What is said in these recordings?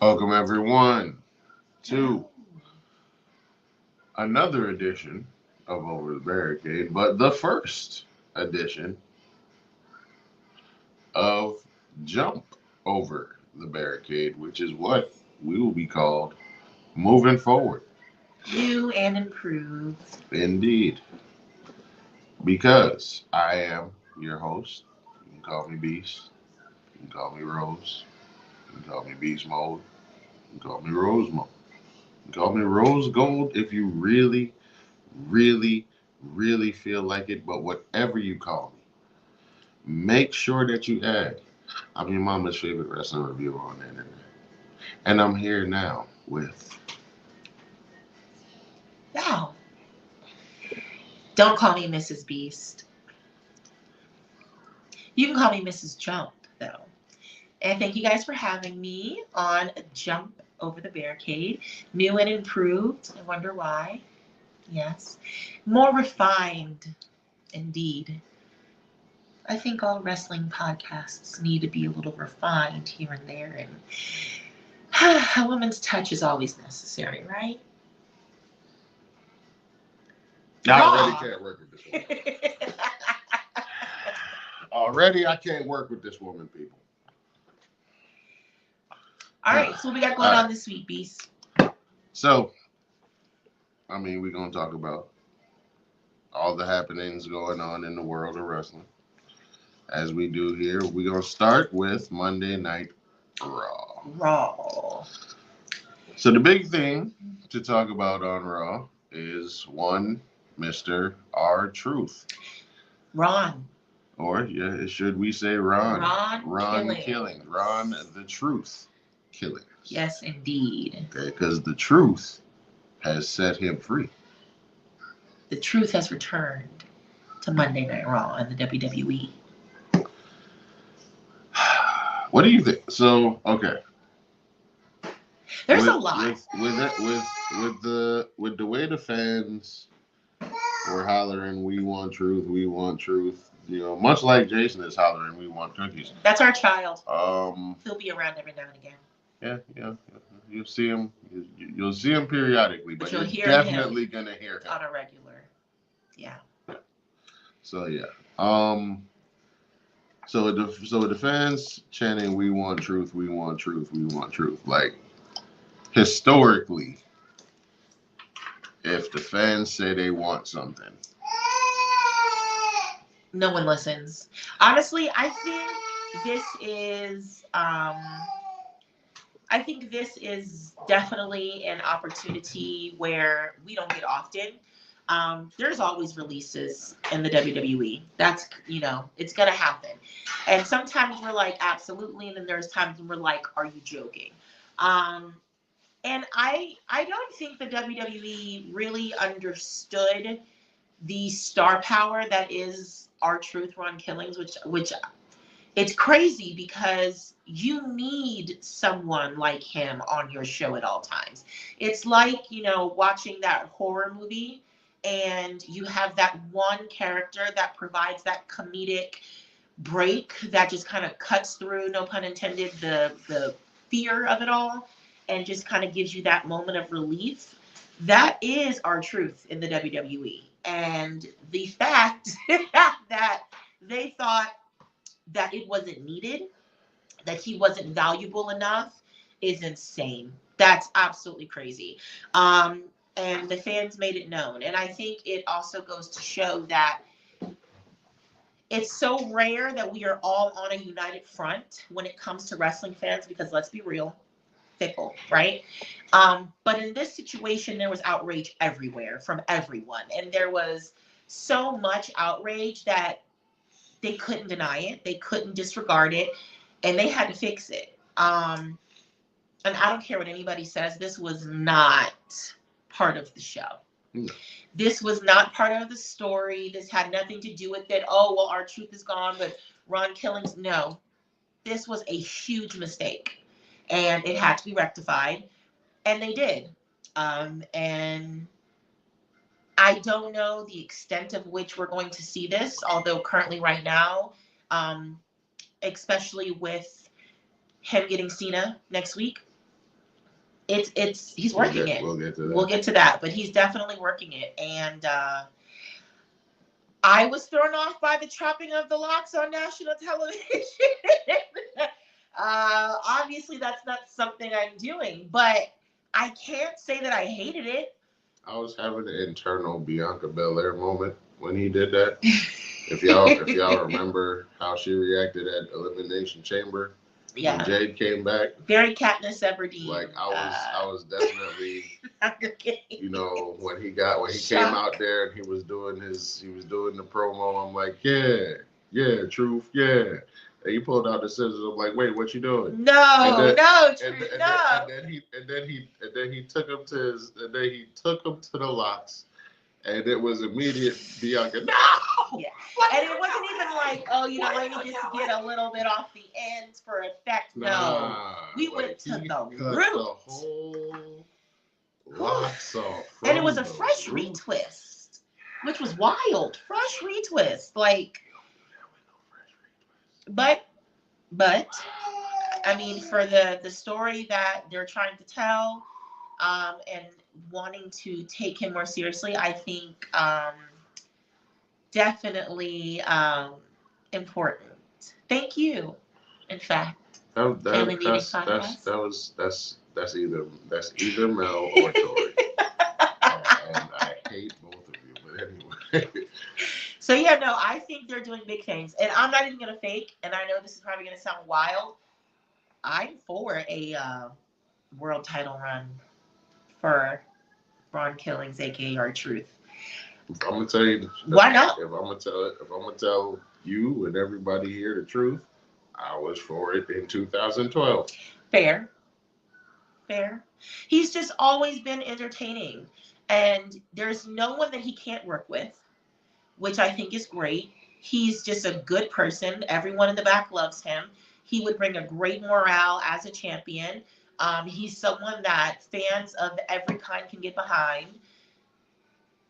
Welcome everyone to another edition of Over the Barricade, but the first edition of Jump Over the Barricade, which is what we will be called moving forward. New and improved. Indeed. Because I am your host. You can call me Beast. You can call me Rose. You can call me Beast Mode. You can call me Rose Mode. You can call me Rose Gold if you really, really, really feel like it. But whatever you call me, make sure that you add, I'm your mama's favorite wrestling reviewer on the internet. And I'm here now with. Wow. Don't call me Mrs. Beast. You can call me Mrs. Jump, though. And thank you guys for having me on Jump Over the Barricade. New and improved. I wonder why. Yes. More refined, indeed. I think all wrestling podcasts need to be a little refined here and there. And a woman's touch is always necessary, right? I already can't work with this woman. Already, I can't work with this woman, people. All right, so what we got going on this week, Beast? So, we're going to talk about all the happenings going on in the world of wrestling. As we do here, we're going to start with Monday Night Raw. So, the big thing to talk about on Raw is one, Mr. R-Truth. Ron. Or, should we say Ron? Ron Killing. Ron the Truth Killing. Yes, indeed. Okay, because the truth has set him free. The truth has returned to Monday Night Raw and the WWE. What do you think? So, okay. There's a lot. With the way the fans were hollering, "We want truth, we want truth." You know, much like Jason is hollering, "We want cookies." That's our child. He'll be around every now and again. Yeah. You'll see him. You'll see him periodically, but you're definitely gonna hear him on a regular. Yeah. So yeah. So the fans chanting, "We want truth, we want truth, we want truth." Like historically, if the fans say they want something, no one listens. Honestly, I think this is definitely an opportunity where we don't get often. There's always releases in the WWE. That's, it's going to happen. And sometimes we're like, absolutely. And then there's times when we're like, are you joking? And I don't think the WWE really understood the star power that is R-Truth, Ron Killings, which it's crazy because you need someone like him on your show at all times. It's like, watching that horror movie and you have that one character that provides that comedic break that just kind of cuts through, no pun intended, the fear of it all and just kind of gives you that moment of relief. That is R-Truth in the WWE. And the fact that they thought that it wasn't needed, that he wasn't valuable enough, is insane. That's absolutely crazy. And the fans made it known. And I think it also goes to show that it's so rare that we are all on a united front when it comes to wrestling fans, because let's be real, fickle, right? But in this situation, there was outrage everywhere from everyone. And there was so much outrage that they couldn't deny it. They couldn't disregard it. And they had to fix it. And I don't care what anybody says. This was not part of the show. No. This was not part of the story. This had nothing to do with it. Oh, well, R-Truth is gone, but Ron Killings, no. This was a huge mistake. And it had to be rectified. And they did. And I don't know the extent of which we're going to see this, although currently right now, especially with him getting Cena next week, it's he's working it. We'll get to that. We'll get to that, but he's definitely working it. And I was thrown off by the chopping of the locks on national television. Obviously, that's not something I'm doing, but I can't say that I hated it. I was having an internal Bianca Belair moment when he did that. If y'all remember how she reacted at Elimination Chamber when Jade came back, very Katniss Everdeen. Like I was definitely, you know, when he came out there and he was doing the promo. I'm like, yeah, truth, yeah. And he pulled out the scissors. I'm like, wait, what you doing? No, Truth, and then he took him to the locks. And it was immediate Bianca, no! Yeah. And it wasn't even like, oh, you know, let me just get a little bit off the ends for effect. No. We went to the root. The whole locks off. And it was a fresh retwist, which was wild. Fresh retwist. Like, but, I mean, for the story that they're trying to tell, and wanting to take him more seriously, I think definitely important. Thank you. In fact, that's either Mel or Tori, and I hate both of you. But anyway. So yeah, no, I think they're doing big things, and I'm not even gonna fake. And I know this is probably gonna sound wild. I'm for a world title run for Ron Killings, aka R-Truth. I'm gonna tell you. Why not? If I'm gonna tell you and everybody here the truth, I was for it in 2012. Fair. He's just always been entertaining, and there's no one that he can't work with, which I think is great. He's just a good person. Everyone in the back loves him. He would bring a great morale as a champion. He's someone that fans of every kind can get behind.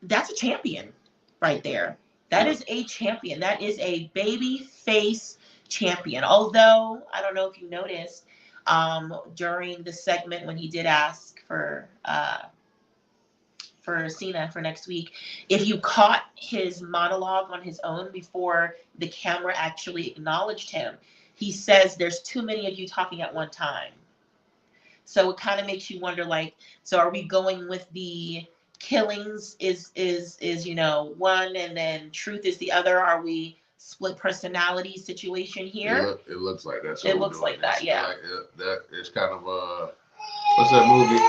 That's a champion right there. That is a champion. That is a baby face champion. Although, I don't know if you noticed, during the segment when he did ask for Cena for next week, if you caught his monologue on his own before the camera actually acknowledged him, he says there's too many of you talking at one time. So it kind of makes you wonder, like, so are we going with the Killings is you know one and then Truth is the other? Are we split personality situation here? It looks like that. It looks like that, yeah. That it's kind of what's that movie?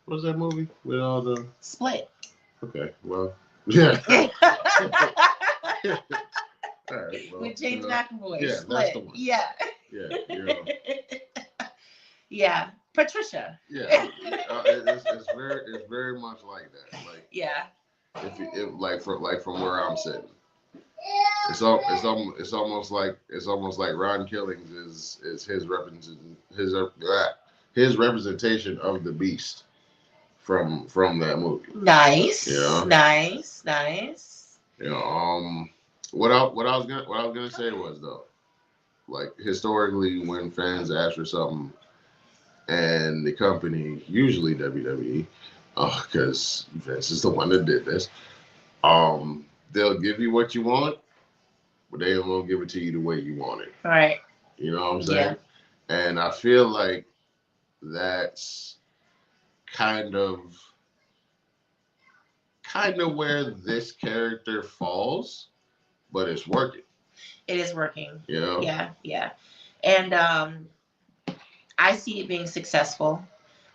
What's that movie with all the Split? Okay, well, yeah. All right, well, with James McAvoy. Yeah, Split. That's the one. Yeah. Yeah, Patricia. Yeah, it's very much like that. Like yeah. If like from where I'm sitting, it's almost like Ron Killings is his representation of the Beast from that movie. Nice. Yeah. Nice. You know, what I was gonna say was though, like historically when fans ask for something. And the company, usually WWE, because Vince is the one that did this, they'll give you what you want, but they won't give it to you the way you want it. Right. You know what I'm saying? Yeah. And I feel like that's kind of where this character falls, but it's working. It is working. You know? Yeah. And I see it being successful.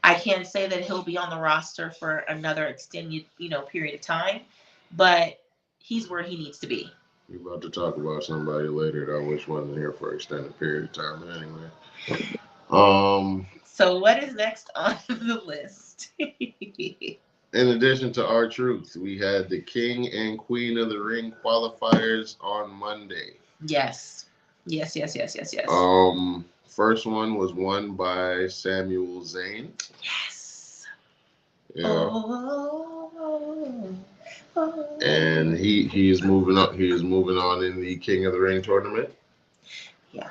I can't say that he'll be on the roster for another extended, period of time, but he's where he needs to be. We're about to talk about somebody later that I wish wasn't here for an extended period of time. Anyway. So what is next on the list? In addition to R-Truth, we had the King and Queen of the Ring qualifiers on Monday. Yes. First one was won by Samuel Zayn. Yes. Yeah. And he is moving up. He is moving on in the King of the Ring tournament. Yeah.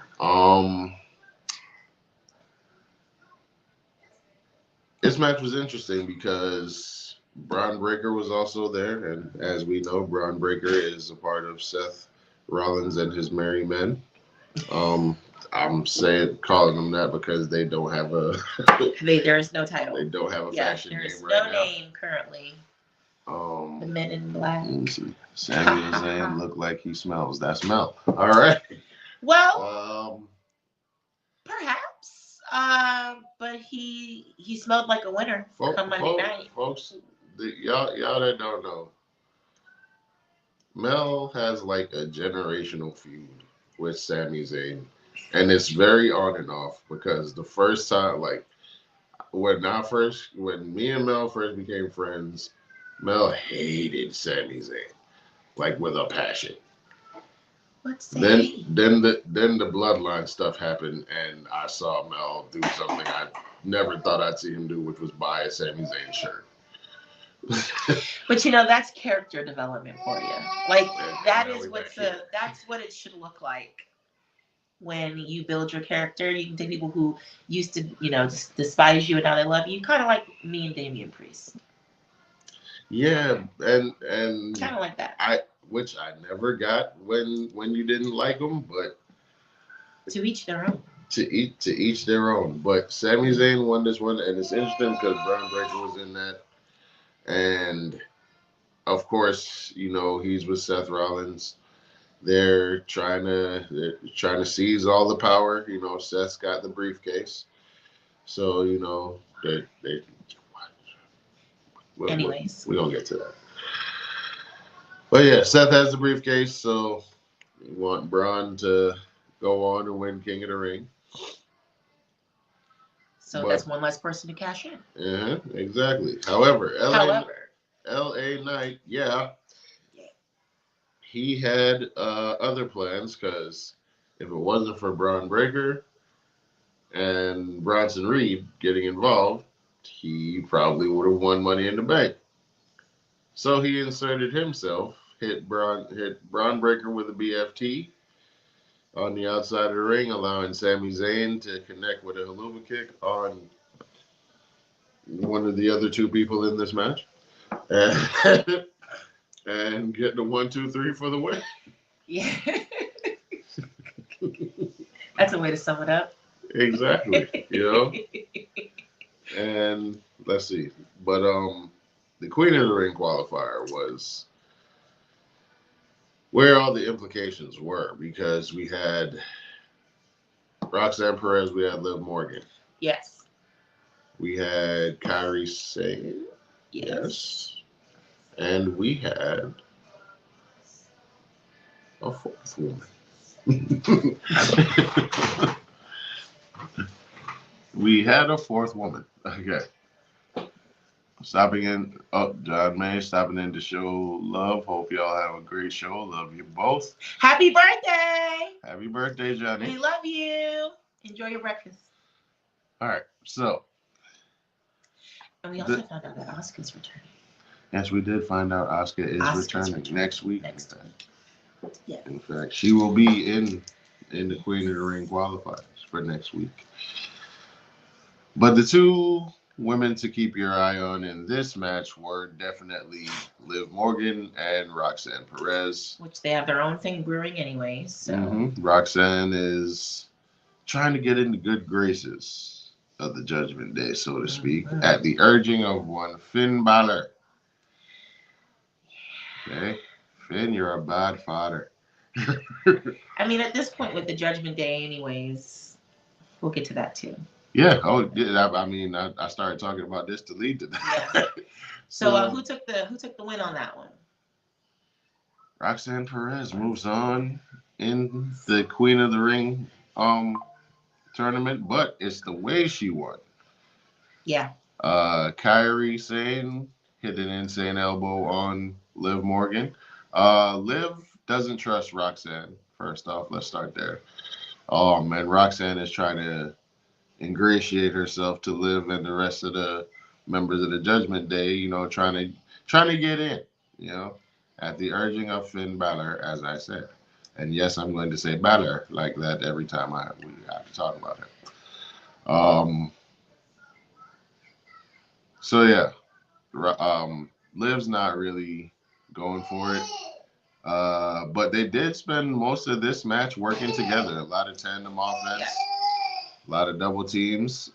This match was interesting because Braun Breaker was also there, and as we know, Braun Breaker is a part of Seth Rollins and his Merry Men. Um, I'm saying calling them that because they don't have a There is no title. they don't have a Yeah, fashion there's name right no now. name currently. The Um, Men in Black. let me see. Samuel Zayn look like he smells. That smell. All right. Well, perhaps. But he smelled like a winner come Monday night. Folks, y'all that don't know, Mel has like a generational feud with Sami Zayn, and it's very on and off because the first time, like when me and Mel first became friends, Mel hated Sami Zayn like with a passion. What's then the bloodline stuff happened, and I saw Mel do something I never thought I'd see him do, which was buy a Sami Zayn shirt. But that's character development for you. Like that's what it should look like when you build your character. You can take people who used to, just despise you and now they love you. Kind of like me and Damian Priest. Yeah, and kind of like that. Which I never got when you didn't like them, but to each their own. To each their own. But Sami Zayn won this one, and it's interesting because Braun Breaker was in that, and of course, he's with Seth Rollins. They're trying to seize all the power. Seth's got the briefcase, so they. Anyways, we don't get to that. But yeah, Seth has the briefcase, so we want Braun to go on and win King of the Ring. So that's one less person to cash in. Yeah, exactly. However, LA Knight, he had other plans because if it wasn't for Braun Breaker and Bronson Reed getting involved, he probably would have won Money in the Bank. So he inserted himself, hit Braun Breaker with a BFT on the outside of the ring, allowing Sami Zayn to connect with a haluva kick on one of the other two people in this match. And get the 1, 2, 3 for the win. Yeah. That's a way to sum it up. Exactly. And let's see. But the Queen of the Ring qualifier was where all the implications were, because we had Roxanne Perez, we had Liv Morgan. Yes. We had Kairi Sane. Yes. And we had a fourth woman. We had a fourth woman. Okay. Stopping in. Oh, John May stopping in to show love. Hope y'all have a great show. Love you both. Happy birthday. Happy birthday, Johnny. We love you. Enjoy your breakfast. All right. So. And we also found out that Asuka's returning. Yes, we did find out Asuka is returning next week. Yeah. In fact, she will be in the Queen of the Ring qualifiers for next week. But the two women to keep your eye on in this match were definitely Liv Morgan and Roxanne Perez. Which they have their own thing brewing anyway. So Roxanne is trying to get into good graces of the Judgment Day, so to speak, at the urging of one Finn Balor. Okay, Finn, you're a bad father. I mean, at this point with the Judgment Day, anyways, we'll get to that too. Yeah. Oh, yeah. I mean, I started talking about this to lead to that. Yeah. So who took the win on that one? Roxanne Perez moves on in the Queen of the Ring tournament, but it's the way she won. Yeah. Kairi Sane hit an insane elbow on Liv Morgan. Liv doesn't trust Roxanne. First off, let's start there. And Roxanne is trying to ingratiate herself to Liv and the rest of the members of the Judgment Day, trying to get in, at the urging of Finn Balor, as I said. And yes, I'm going to say Balor like that every time we have to talk about him. So yeah, Liv's not really going for it. But they did spend most of this match working together. A lot of tandem offense, a lot of double teams.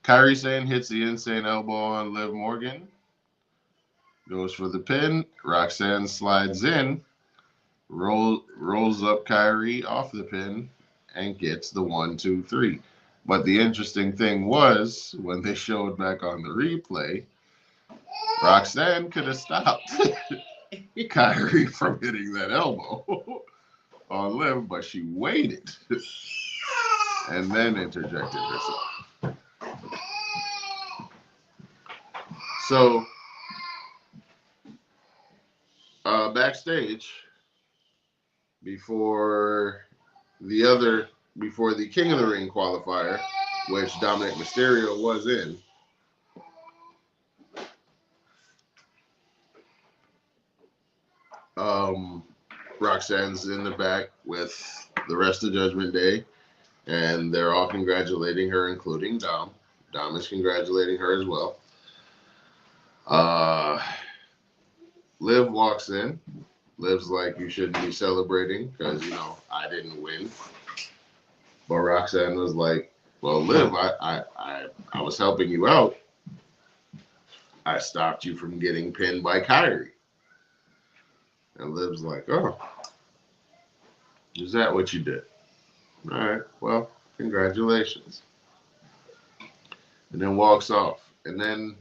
Kyrie Sane hits the insane elbow on Liv Morgan, goes for the pin. Roxanne slides in, rolls up Kyrie off the pin, and gets the 1, 2, 3. But the interesting thing was when they showed back on the replay, Roxanne could have stopped Kyrie from hitting that elbow on Liv, but she waited and then interjected herself. So, backstage, before before the King of the Ring qualifier, which Dominic Mysterio was in, Roxanne's in the back with the rest of Judgment Day, and they're all congratulating her, including Dom. Dom is congratulating her as well. Liv walks in. Liv's like, you shouldn't be celebrating because, I didn't win. But Roxanne was like, well, Liv, I was helping you out. I stopped you from getting pinned by Kyrie. And Liv's like, oh, is that what you did? All right, well, congratulations. And then walks off. And then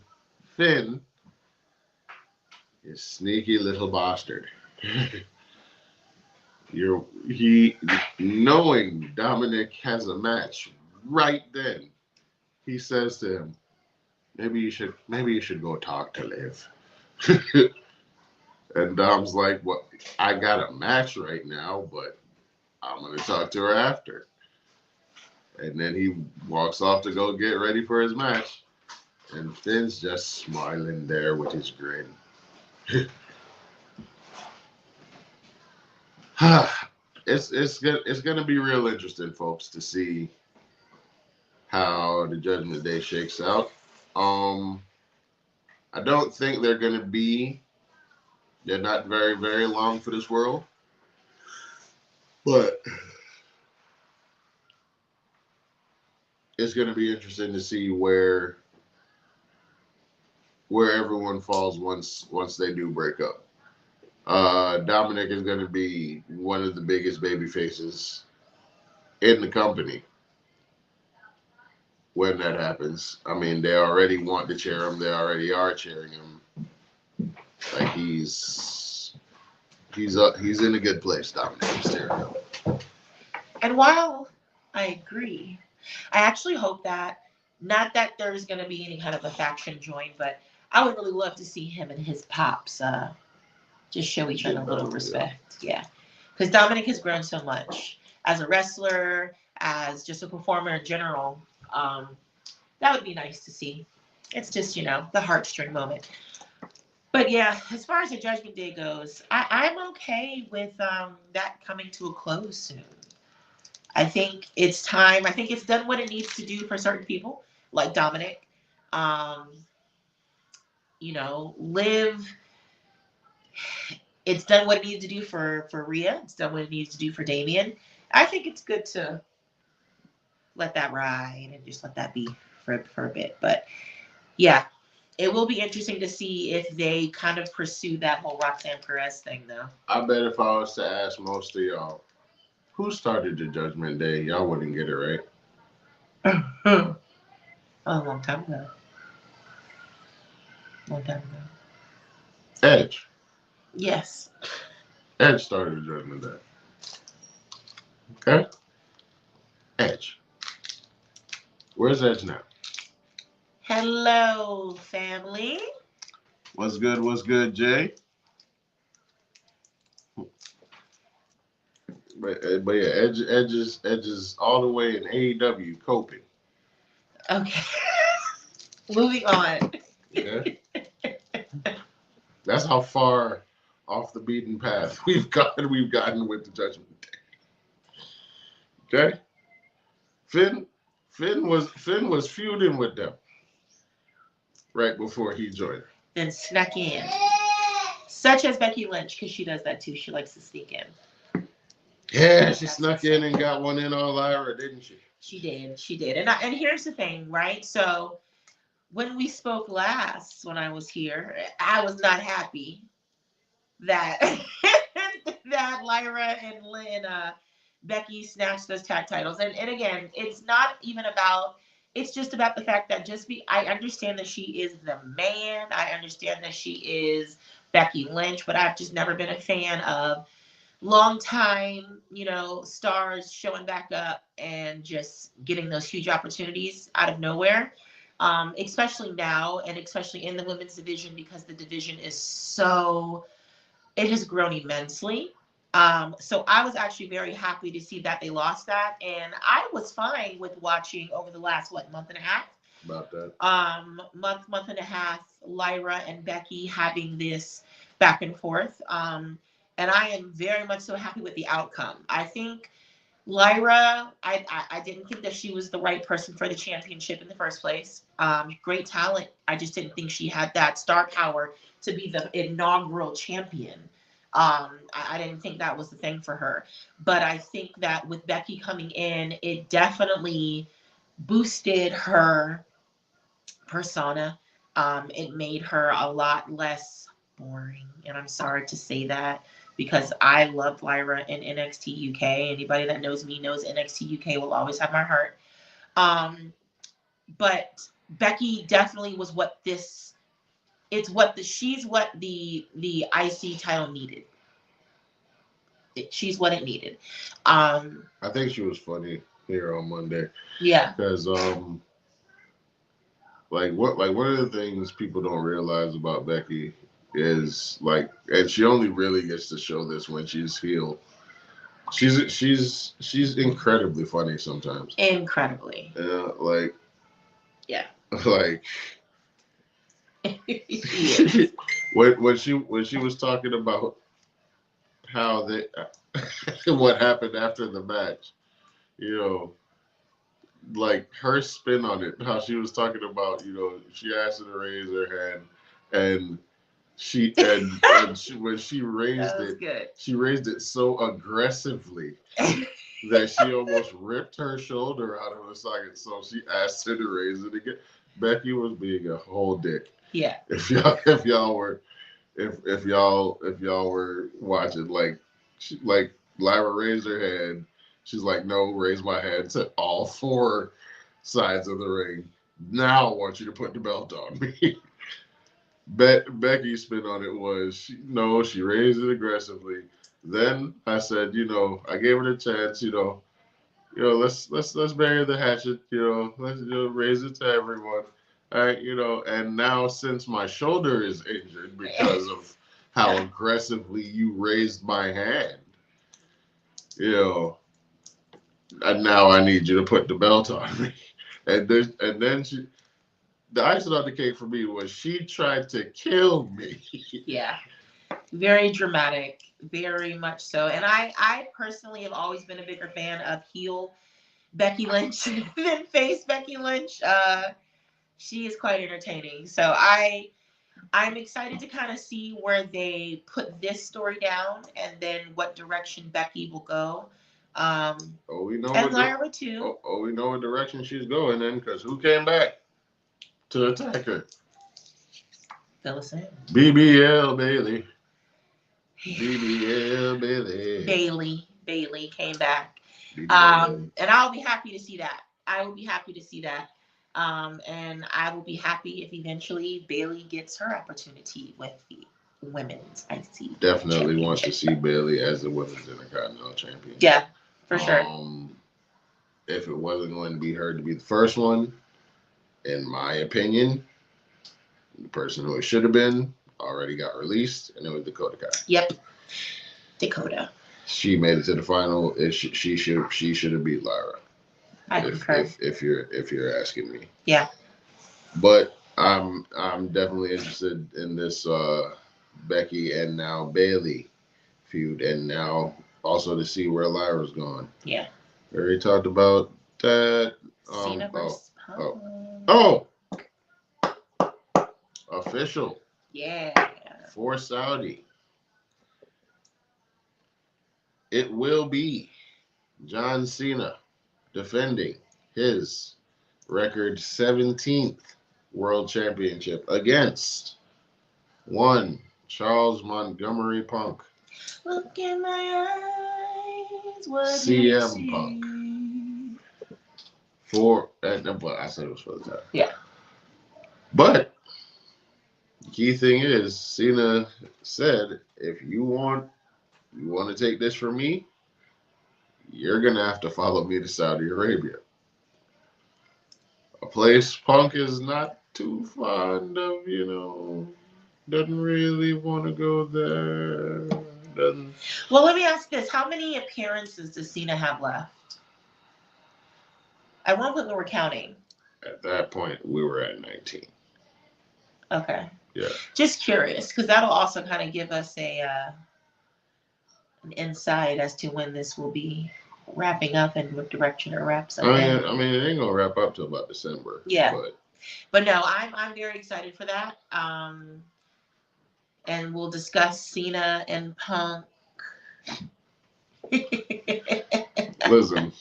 Finn is sneaky little bastard. He knowing Dominic has a match right then, he says to him, maybe you should go talk to Liv. And Dom's like, what? I got a match right now, but I'm gonna talk to her after. And then he walks off to go get ready for his match. And Finn's just smiling there with his grin. It's gonna be real interesting, folks, to see how the Judgment Day shakes out. I don't think they're gonna be. They're not very, very long for this world, but it's gonna be interesting to see where everyone falls once they do break up. Dominic is going to be one of the biggest baby faces in the company when that happens. I mean, they already want to cheer him. They already are cheering him. Like he's in a good place, Dominic Mysterio. And while I agree, I actually hope that not that there's going to be any kind of a faction join, but I would really love to see him and his pops just show each other a little respect. Yeah. Because Dominic has grown so much as a wrestler, as just a performer in general. That would be nice to see. It's just, the heartstring moment. But yeah, as far as the Judgment Day goes, I'm okay with that coming to a close soon. I think it's time. I think it's done what it needs to do for certain people, like Dominic. Liv. It's done what it needs to do for Rhea. It's done what it needs to do for Damien. I think it's good to let that ride and just let that be for a bit. But yeah, it will be interesting to see if they kind of pursue that whole Roxanne Perez thing, though. I bet if I was to ask most of y'all, who started the Judgment Day, y'all wouldn't get it right. A long time ago. Edge. Yes. Edge started the Judgment Day. Okay? Edge. Where's Edge now? Hello, family. What's good, Jay? But yeah, Edge is all the way in AEW coping. Okay. Moving on. Okay. That's how far off the beaten path we've gotten with the Judgment Day. Okay? Finn was feuding with them. right before he joined. Then snuck in. Such as Becky Lynch, because she does that too. She likes to sneak in. Yeah, she snuck in and got one in on Lyra, didn't she? She did. She did. And here's the thing, right? So when we spoke last, when I was here, I was not happy that that Lyra and Becky snatched those tag titles. And again, it's not even about. It's just about the fact that I understand that she is the man. I understand that she is Becky Lynch, but I've just never been a fan of long time, stars showing back up and just getting those huge opportunities out of nowhere. Especially now, and especially in the women's division, because the division is it has grown immensely. So I was actually very happy to see that they lost that, and I was fine with watching over the last month and a half. About that. Month and a half, Lyra and Becky having this back and forth. And I am very much so happy with the outcome. I think Lyra, I didn't think that she was the right person for the championship in the first place. Great talent. I just didn't think she had that star power to be the inaugural champion. I didn't think that was the thing for her. But I think that with Becky coming in, it definitely boosted her persona. It made her a lot less boring. And I'm sorry to say that because I loved Lyra in NXT UK. Anybody that knows me knows NXT UK will always have my heart. But Becky definitely was she's what the IC title needed. She's what it needed. I think she was funny here on Monday. Yeah. Because one of the things people don't realize about Becky is and she only really gets to show this when she's heel. She's incredibly funny sometimes. Incredibly. Yeah. Yes. when she was talking about how what happened after the match, her spin on it, how she was talking about, she asked her to raise her hand, and when she raised it, good. She raised it so aggressively that she almost ripped her shoulder out of her socket. So she asked her to raise it again. Becky was being a whole dick. Yeah. If y'all were watching, Lyra raised her hand. She's like, no, raise my hand to all four sides of the ring. Now I want you to put the belt on me. Becky's spin on it was, she raised it aggressively. Then I said, I gave her a chance, let's bury the hatchet, let's raise it to everyone. All right, and now since my shoulder is injured because of how aggressively you raised my hand, and now I need you to put the belt on me. And then the icing on the cake for me was she tried to kill me. Yeah. Very dramatic, very much so. And I personally have always been a bigger fan of heel Becky Lynch than face Becky Lynch. She is quite entertaining. So I'm excited to kind of see where they put this story down and then what direction Becky will go. We know. And Lyra too. We know what direction she's going in, because who came back to attack her? Phyllis in. BBL Bailey. BBL Bailey. Bailey came back. And I'll be happy to see that. I will be happy to see that. And I will be happy if eventually Bailey gets her opportunity with the women's IC. Definitely want to see Bailey as the women's Intercontinental Champion. Yeah, for sure. If it wasn't going to be her to be the first one, in my opinion, the person who it should have been already got released, and it was Dakota Kai. Yep, Dakota. She made it to the final. She should have beat Lyra. I concur. If you're asking me. Yeah. But I'm definitely interested in this Becky and now Bailey feud, and now also to see where Lyra's gone. Yeah. We already talked about that. Cena versus Punk. official. Yeah. For Saudi. It will be John Cena defending his record 17th World Championship against one Charles Montgomery Punk. Look in my eyes, what CM Punk. But I said it was for the time. Yeah. But the key thing is, Cena said, if you want to take this from me, you're gonna have to follow me to Saudi Arabia. A place Punk is not too fond of, doesn't really want to go there. Doesn't. Well, let me ask this: how many appearances does Cena have left? At one point, we were counting. At that point, we were at 19. Okay. Yeah. Just curious, because that'll also kind of give us an insight as to when this will be wrapping up and what direction it wraps up. I mean, it ain't gonna wrap up till about December. Yeah. But no, I'm very excited for that. And we'll discuss Cena and Punk. Listen,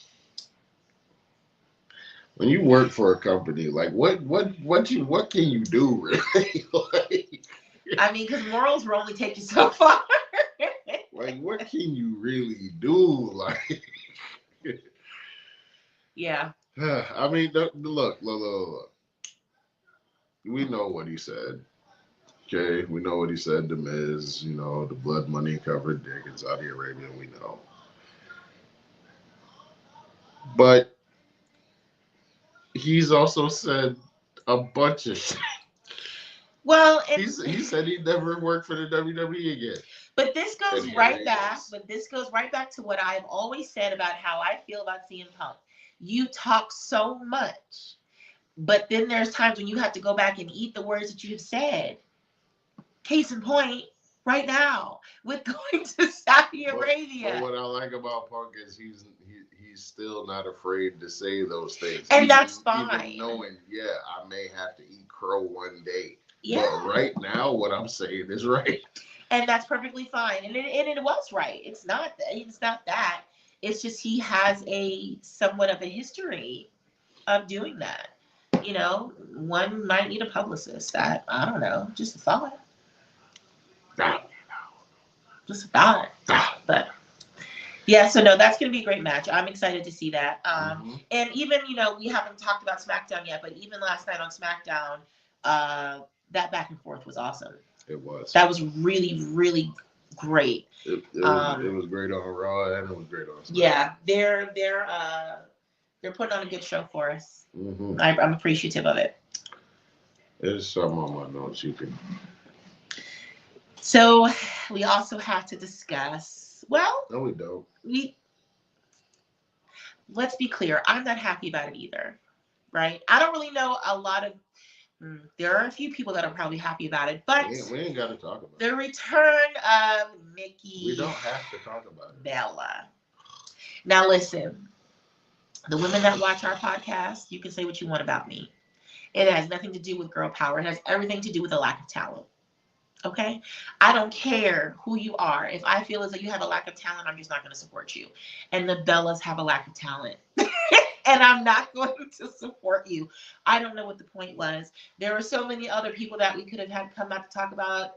when you work for a company, like what can you do really? Like, I mean, because morals will only take you so far. Like, what can you really do? Like, yeah. I mean, look. We know what he said. Okay, we know what he said to Miz. The blood money covered dick in Saudi Arabia. We know. But he's also said a bunch of shit. Well, he said he'd never work for the WWE again. But this goes right back. But this goes right back to what I've always said about how I feel about CM Punk. You talk so much, but then there's times when you have to go back and eat the words that you've said. Case in point, right now with going to Saudi Arabia. But what I like about Punk is he's still not afraid to say those things, and that's fine. Even knowing, I may have to eat crow one day. Yeah. But right now, what I'm saying is right. And that's perfectly fine. And it was right. It's not that. It's just he has a somewhat of a history of doing that. One might need a publicist. I don't know. Just a thought. Just a thought. But yeah, so no, that's going to be a great match. I'm excited to see that. And even, we haven't talked about SmackDown yet, but even last night on SmackDown, that back and forth was awesome. It was. That was really, really great. It was great on Raw and it was great on SmackDown. Yeah, they're putting on a good show for us. Mm-hmm. I'm appreciative of it. There's some on my notes you can. So we also have to discuss. Well, no, we don't. Let's be clear. I'm not happy about it either, right? I don't really know a lot of. There are a few people that are probably happy about it, but we ain't got to talk about the return of Nikki. We don't have to talk about it. Bella. Now listen, the women that watch our podcast, you can say what you want about me. It has nothing to do with girl power. It has everything to do with a lack of talent. Okay? I don't care who you are. If I feel as though you have a lack of talent, I'm just not going to support you. And the Bellas have a lack of talent. And I'm not going to support you. I don't know what the point was. There were so many other people that we could have had come out to talk about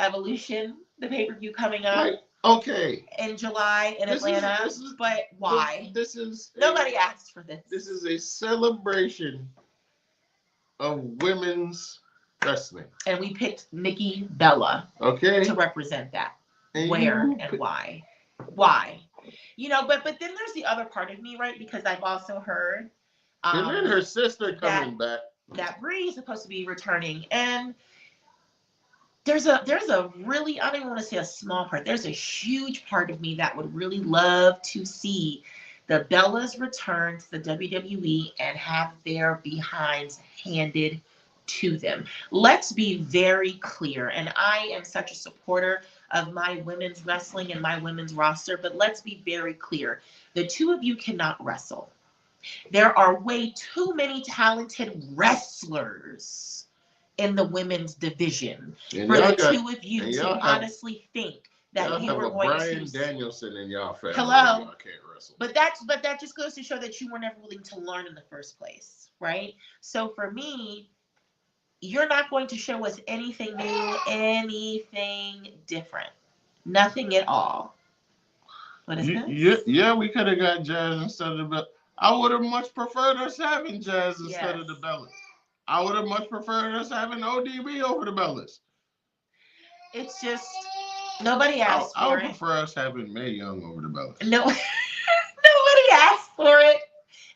Evolution, the pay-per-view coming up. Right. Okay. In July in Atlanta. But why? Nobody asked for this. This is a celebration of women's wrestling. And we picked Nikki Bella. Okay. To represent that. And why? Why? But then there's the other part of me, right? Because I've also heard. And then her sister coming back. That Bree is supposed to be returning, and there's a really, I don't even want to say a small part. There's a huge part of me that would really love to see the Bellas return to the WWE and have their behinds handed to them. Let's be very clear, and I am such a supporter of my women's wrestling and my women's roster, but let's be very clear. The two of you cannot wrestle. There are way too many talented wrestlers in the women's division. And For y'all the got, two of you and to y'all have, honestly think that y'all you have were a going Bryan to Danielson in y'all family. Hello? And y'all can't wrestle. But that just goes to show that you were never willing to learn in the first place, right? So for me, you're not going to show us anything new, anything different. Nothing at all. What is this? Yeah, we could have got Jazz instead of the belt. I would have much preferred us having Jazz instead of the Bellas. I would have much preferred us having ODB over the Bellas. It's just nobody asked for it. I would prefer us having Mae Young over the Bellas. No, nobody asked for it,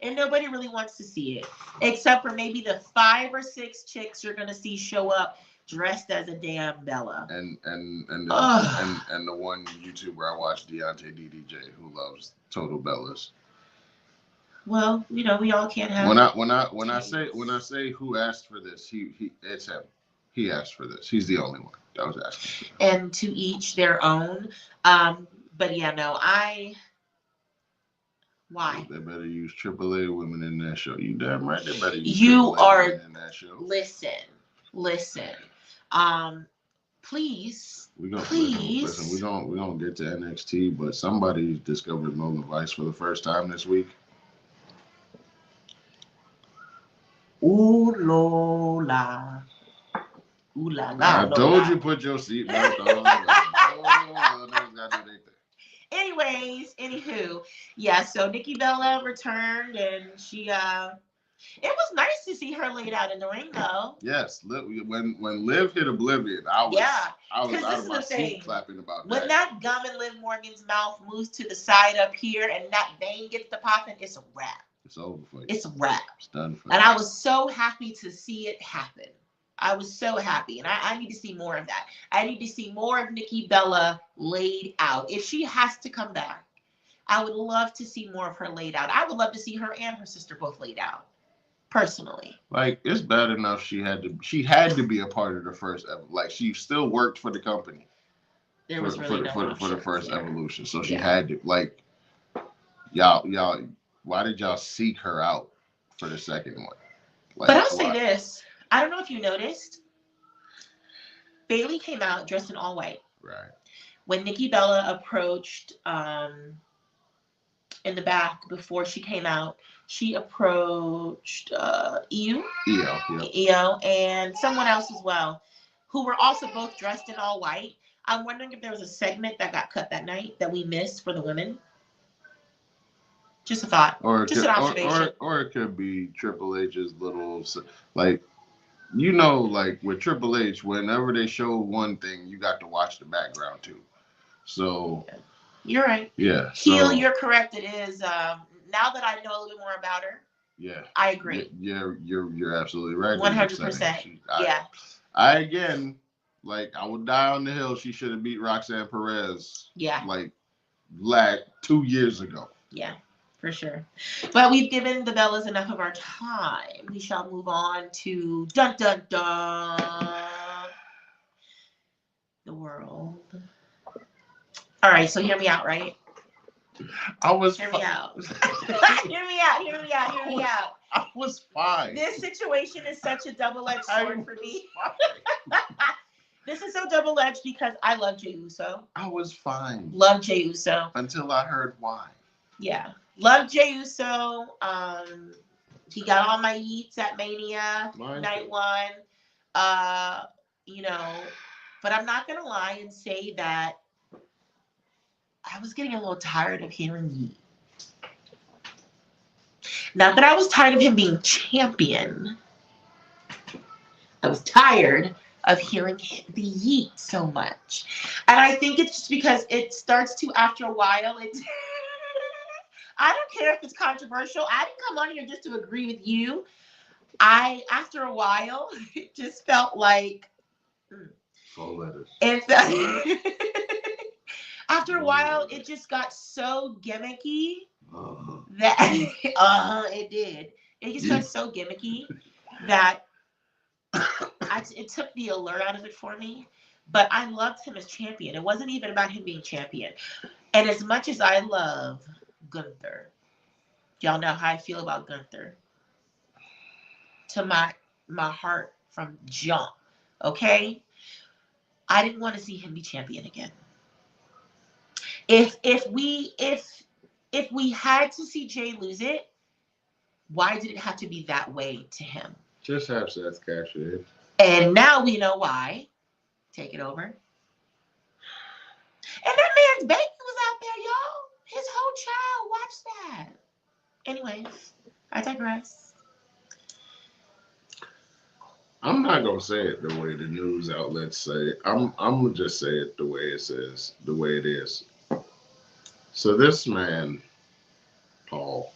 and nobody really wants to see it, except for maybe the 5 or 6 chicks you're gonna see show up dressed as a damn Bella. And the one YouTuber I watch, Deontay DDJ, who loves total Bellas. Well, you know, we all can't have. When I say who asked for this, it's him. He asked for this. He's the only one that was asking. And to each their own. But yeah, no, why? They better use AAA women in that show. You damn right they better use you AAA are women in that show. Listen. Please. We're gonna get to NXT, but somebody discovered Lola Vice for the first time this week. Ooh la. Ooh la la. I told you put your seatbelt on. Anyways, anywho, yeah, so Nikki Bella returned and she it was nice to see her laid out in the ring though. Yes, when Liv hit Oblivion, I was out of my seat clapping about that. When that gum in Liv Morgan's mouth moves to the side up here and that vein gets to popping, it's a wrap. It's over for you. It's a wrap. It's done for you. And I was so happy to see it happen. I was so happy, and I need to see more of that. I need to see more of Nikki Bella laid out. If she has to come back, I would love to see more of her laid out. I would love to see her and her sister both laid out, personally. Like, it's bad enough she had to be a part of the first, like, she still worked for the company. There was really for the first Evolution, so she had to, like, y'all. Why did y'all seek her out for the second one? Like, but I'll say this. I don't know if you noticed. Bayley came out dressed in all white. Right. When Nikki Bella approached in the back before she came out, she approached Io, and someone else as well, who were also both dressed in all white. I'm wondering if there was a segment that got cut that night that we missed for the women. Just a thought. Just an observation. Or it could be Triple H's little, like, you know, like with Triple H, whenever they show one thing, you got to watch the background too. So you're right. Yeah. Heel, you're correct. It is. Now that I know a little bit more about her. Yeah. I agree. You're absolutely right. 100%. Yeah. I again, like, I would die on the hill. She should have beat Roxanne Perez. Yeah. Like 2 years ago. Yeah. For sure. But we've given the Bellas enough of our time. We shall move on to dun dun dun. The world. All right, so hear me out, right? Hear me out. Hear me out. I was fine. This situation is such a double-edged sword for me. This is so double-edged because I love Jey Uso. I was fine. Love Jey Uso. Until I heard why. Yeah. Love Jey Uso. He got all my yeets at Mania night 1. You know, but I'm not gonna lie and say that I was getting a little tired of hearing yeet. Not that I was tired of him being champion. I was tired of hearing the yeet so much. And I think it's just because it starts to, after a while, I don't care if it's controversial. I didn't come on here just to agree with you. After a while, it just felt like 4 letters. After a while, it just got so gimmicky that it did. It just got so gimmicky that it took the allure out of it for me. But I loved him as champion. It wasn't even about him being champion. And as much as I love Gunther, y'all know how I feel about Gunther. To my heart from Jump, Okay? I didn't want to see him be champion again. If we had to see Jay lose it, why did it have to be that way to him? Just have Seth cash it. And now we know why. Take it over. And that man's baby was out there, y'all. His whole child. Watch that. Anyways, I digress. I'm not gonna say it the way the news outlets say it. I'm gonna just say it the way it says, the way it is. So this man, Paul.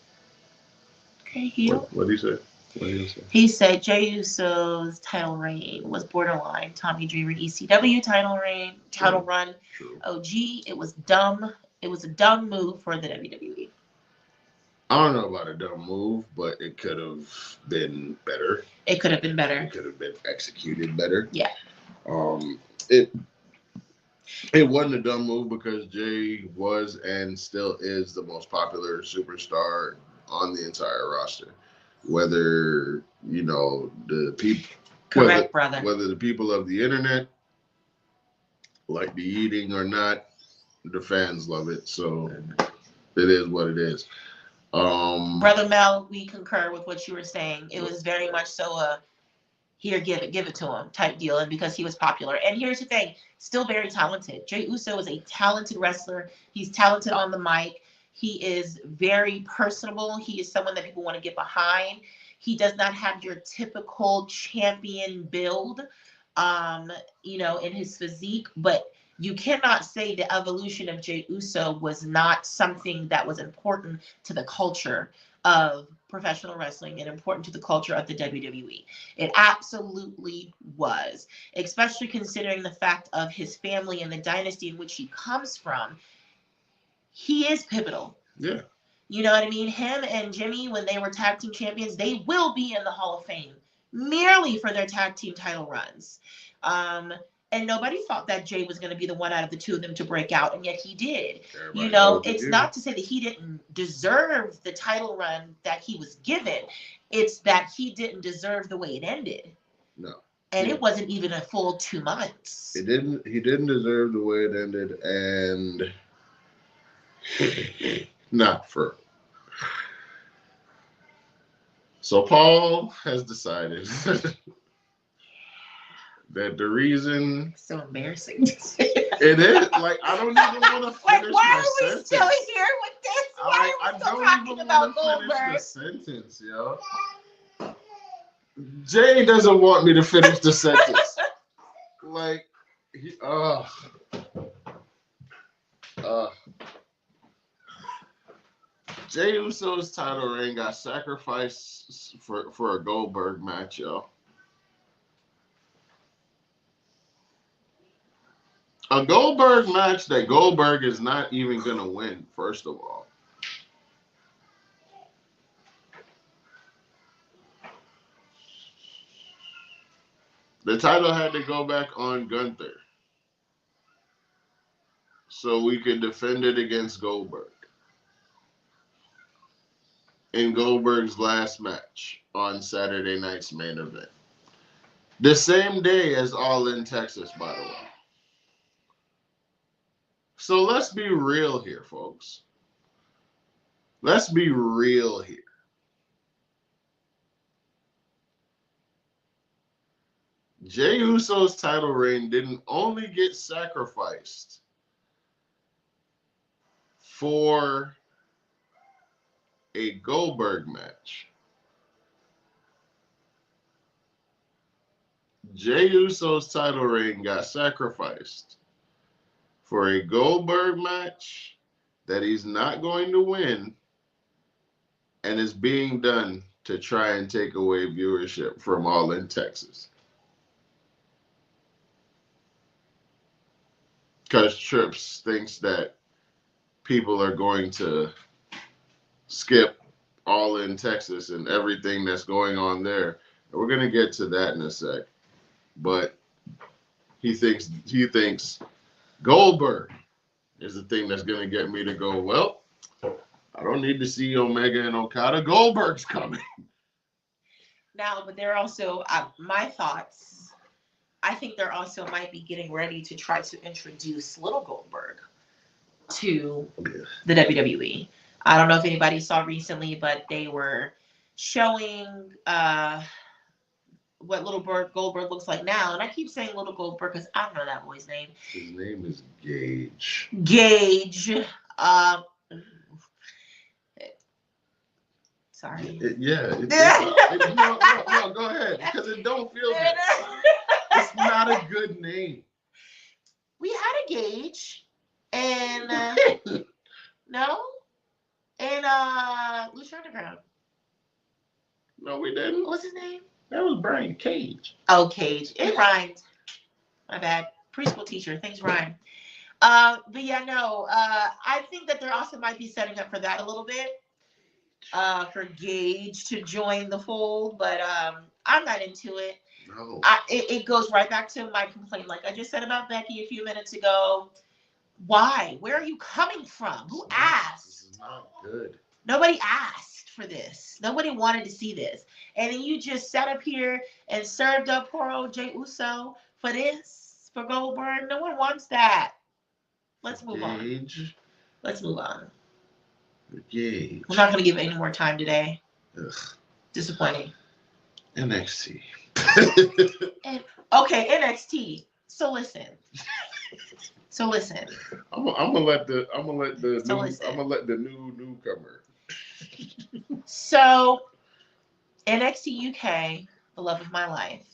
Okay, heel. What did he say? What did he say? He said Jey Uso's title reign was borderline Tommy Dreamer ECW title run. True. OG, it was dumb. It was a dumb move for the WWE. I don't know about a dumb move, but it could have been better. It could have been better. It could have been executed better. Yeah. It wasn't a dumb move because Jay was and still is the most popular superstar on the entire roster. Whether the people, correct, brother. Whether the people of the internet like the eating or not, the fans love it. So it is what it is. Brother Mel, we concur with what you were saying. It was very much so a here, give it to him type deal, and because he was popular. And here's the thing, still very talented. Jey Uso is a talented wrestler. He's talented on the mic. He is very personable. He is someone that people want to get behind. He does not have your typical champion build, in his physique, but you cannot say the evolution of Jey Uso was not something that was important to the culture of professional wrestling and important to the culture of the WWE. It absolutely was, especially considering the fact of his family and the dynasty in which he comes from. He is pivotal. Yeah. You know what I mean? Him and Jimmy, when they were tag team champions, they will be in the Hall of Fame merely for their tag team title runs. And nobody thought that Jay was going to be the one out of the two of them to break out, and yet he did. It's not to say that he didn't deserve the title run that he was given. It's that he didn't deserve the way it ended. No. And it wasn't even a full 2 months. He didn't deserve the way it ended, and not for. So Paul has decided that the reason it's so embarrassing to say. It is like I don't even want to finish why my are we sentence. still here with this? Why are we still talking about Goldberg? The sentence, yo. Jay doesn't want me to finish the sentence. Jey Uso's title reign got sacrificed for a Goldberg match, yo. A Goldberg match that Goldberg is not even going to win, first of all. The title had to go back on Gunther so we could defend it against Goldberg in Goldberg's last match on Saturday night's main event. The same day as All In Texas, by the way. So let's be real here, folks. Let's be real here. Jey Uso's title reign didn't only get sacrificed for a Goldberg match. Jey Uso's title reign got sacrificed for a Goldberg match that he's not going to win, and is being done to try and take away viewership from All In Texas. Because Trips thinks that people are going to skip All In Texas and everything that's going on there. And we're going to get to that in a sec. But he thinks Goldberg is the thing that's going to get me to go, well, I don't need to see Omega and Okada. Goldberg's coming. Now, but there are also my thoughts. I think they're also might be getting ready to try to introduce Little Goldberg to the WWE. I don't know if anybody saw recently, but they were showing what Goldberg looks like now. And I keep saying Little Goldberg because I don't know that boy's name. His name is Gage. Gage. Sorry. No, go ahead. Because it don't feel good. It's not a good name. We had a Gage. And, no? And, Lucha Underground. No, we didn't. What's his name? That was Brian Cage. Oh, Cage. It rhymed. My bad. Preschool teacher. Things rhyme. But yeah, no. I think that there also might be setting up for that a little bit. For Gage to join the fold, but I'm not into it. No. It goes right back to my complaint, like I just said about Becky a few minutes ago. Why? Where are you coming from? Who asked? This is not good. Nobody asked for this. Nobody wanted to see this. And then you just sat up here and served up poor old Jey Uso for this, for Goldberg. No one wants that. Let's move on. Let's move on. Gage. We're not going to give any more time today. Ugh. Disappointing. NXT. Okay, NXT. So listen. I'm gonna let the newcomer. So NXT UK, the love of my life.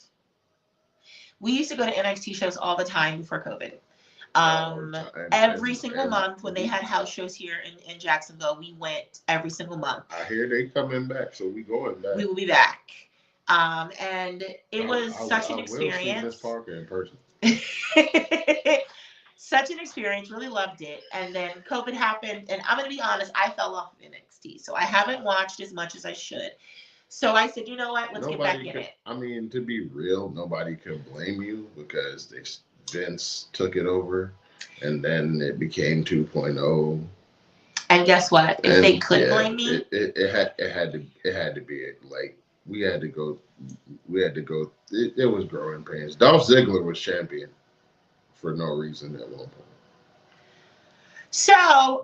We used to go to NXT shows all the time before COVID. Every single month when they had house shows here in Jacksonville, we went every single month. I hear they coming back, so we going back. We will be back. And it was such an experience. I will see Miss Parker in person. Such an experience, really loved it. And then COVID happened, and I'm going to be honest, I fell off of NXT. So I haven't watched as much as I should. So I said, you know what, let's get back in it. I mean, to be real, nobody could blame you because Vince took it over, and then it became 2.0. And guess what? If they could blame me, it had to be it. Like we had to go. It was growing pains. Dolph Ziggler was champion for no reason at one point. So,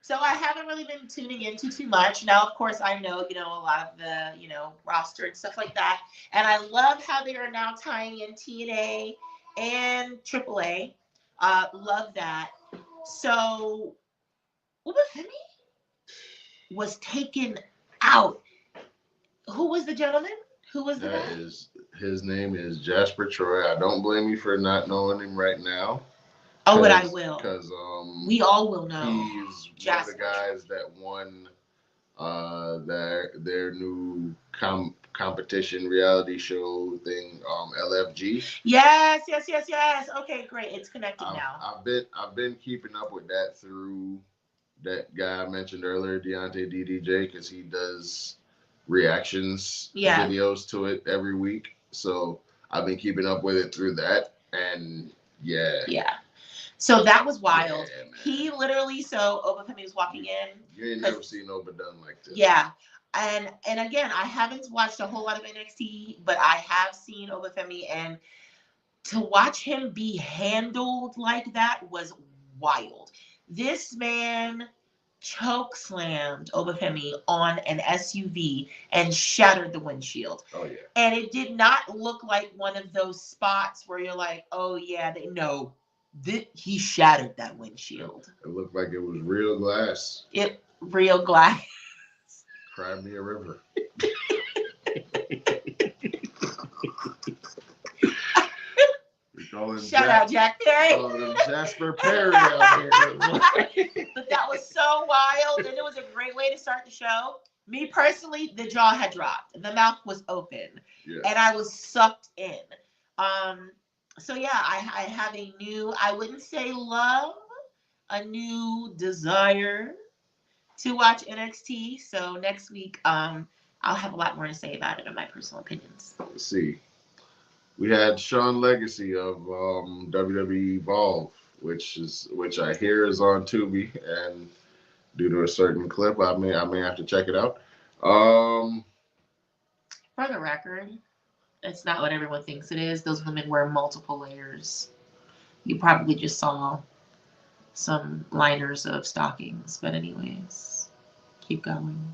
so I haven't really been tuning into too much. Now, of course, I know, a lot of the, roster and stuff like that. And I love how they are now tying in TNA and AAA. Love that. So, Ubafemi was taken out. Who was the gentleman? Who was the guy? His name is Jasper Troy. I don't blame you for not knowing him right now. Oh, but I will. Because we all will know. He's Jasper. One of the guys that won their new competition reality show thing, LFG. Yes. Okay, great. It's connected now. I've been keeping up with that through that guy I mentioned earlier, Deontay DDJ, because he does reactions videos to it every week. So I've been keeping up with it through that, and yeah. So that was wild. He literally, Obafemi was walking in. You ain't never seen Oba done like this. Yeah. And again, I haven't watched a whole lot of NXT, but I have seen Obafemi, and to watch him be handled like that was wild. This man choke slammed Obafemi on an SUV and shattered the windshield. Oh yeah. And it did not look like one of those spots where you're like, oh yeah, he shattered that windshield. It looked like it was real glass. Real glass. Cry me a river. Shout out Jack Perry. Jasper Perry out here. But that was so wild, and it was a great way to start the show. Me personally, the jaw had dropped, the mouth was open, and I was sucked in. So yeah, I have a new, I wouldn't say love, a new desire to watch NXT. So next week, I'll have a lot more to say about it in my personal opinions. Let's see. We had Sean Legacy of WWE Evolve, which I hear is on Tubi, and due to a certain clip, I may have to check it out. For the record, it's not what everyone thinks it is. Those women wear multiple layers. You probably just saw some liners of stockings. But anyways, keep going.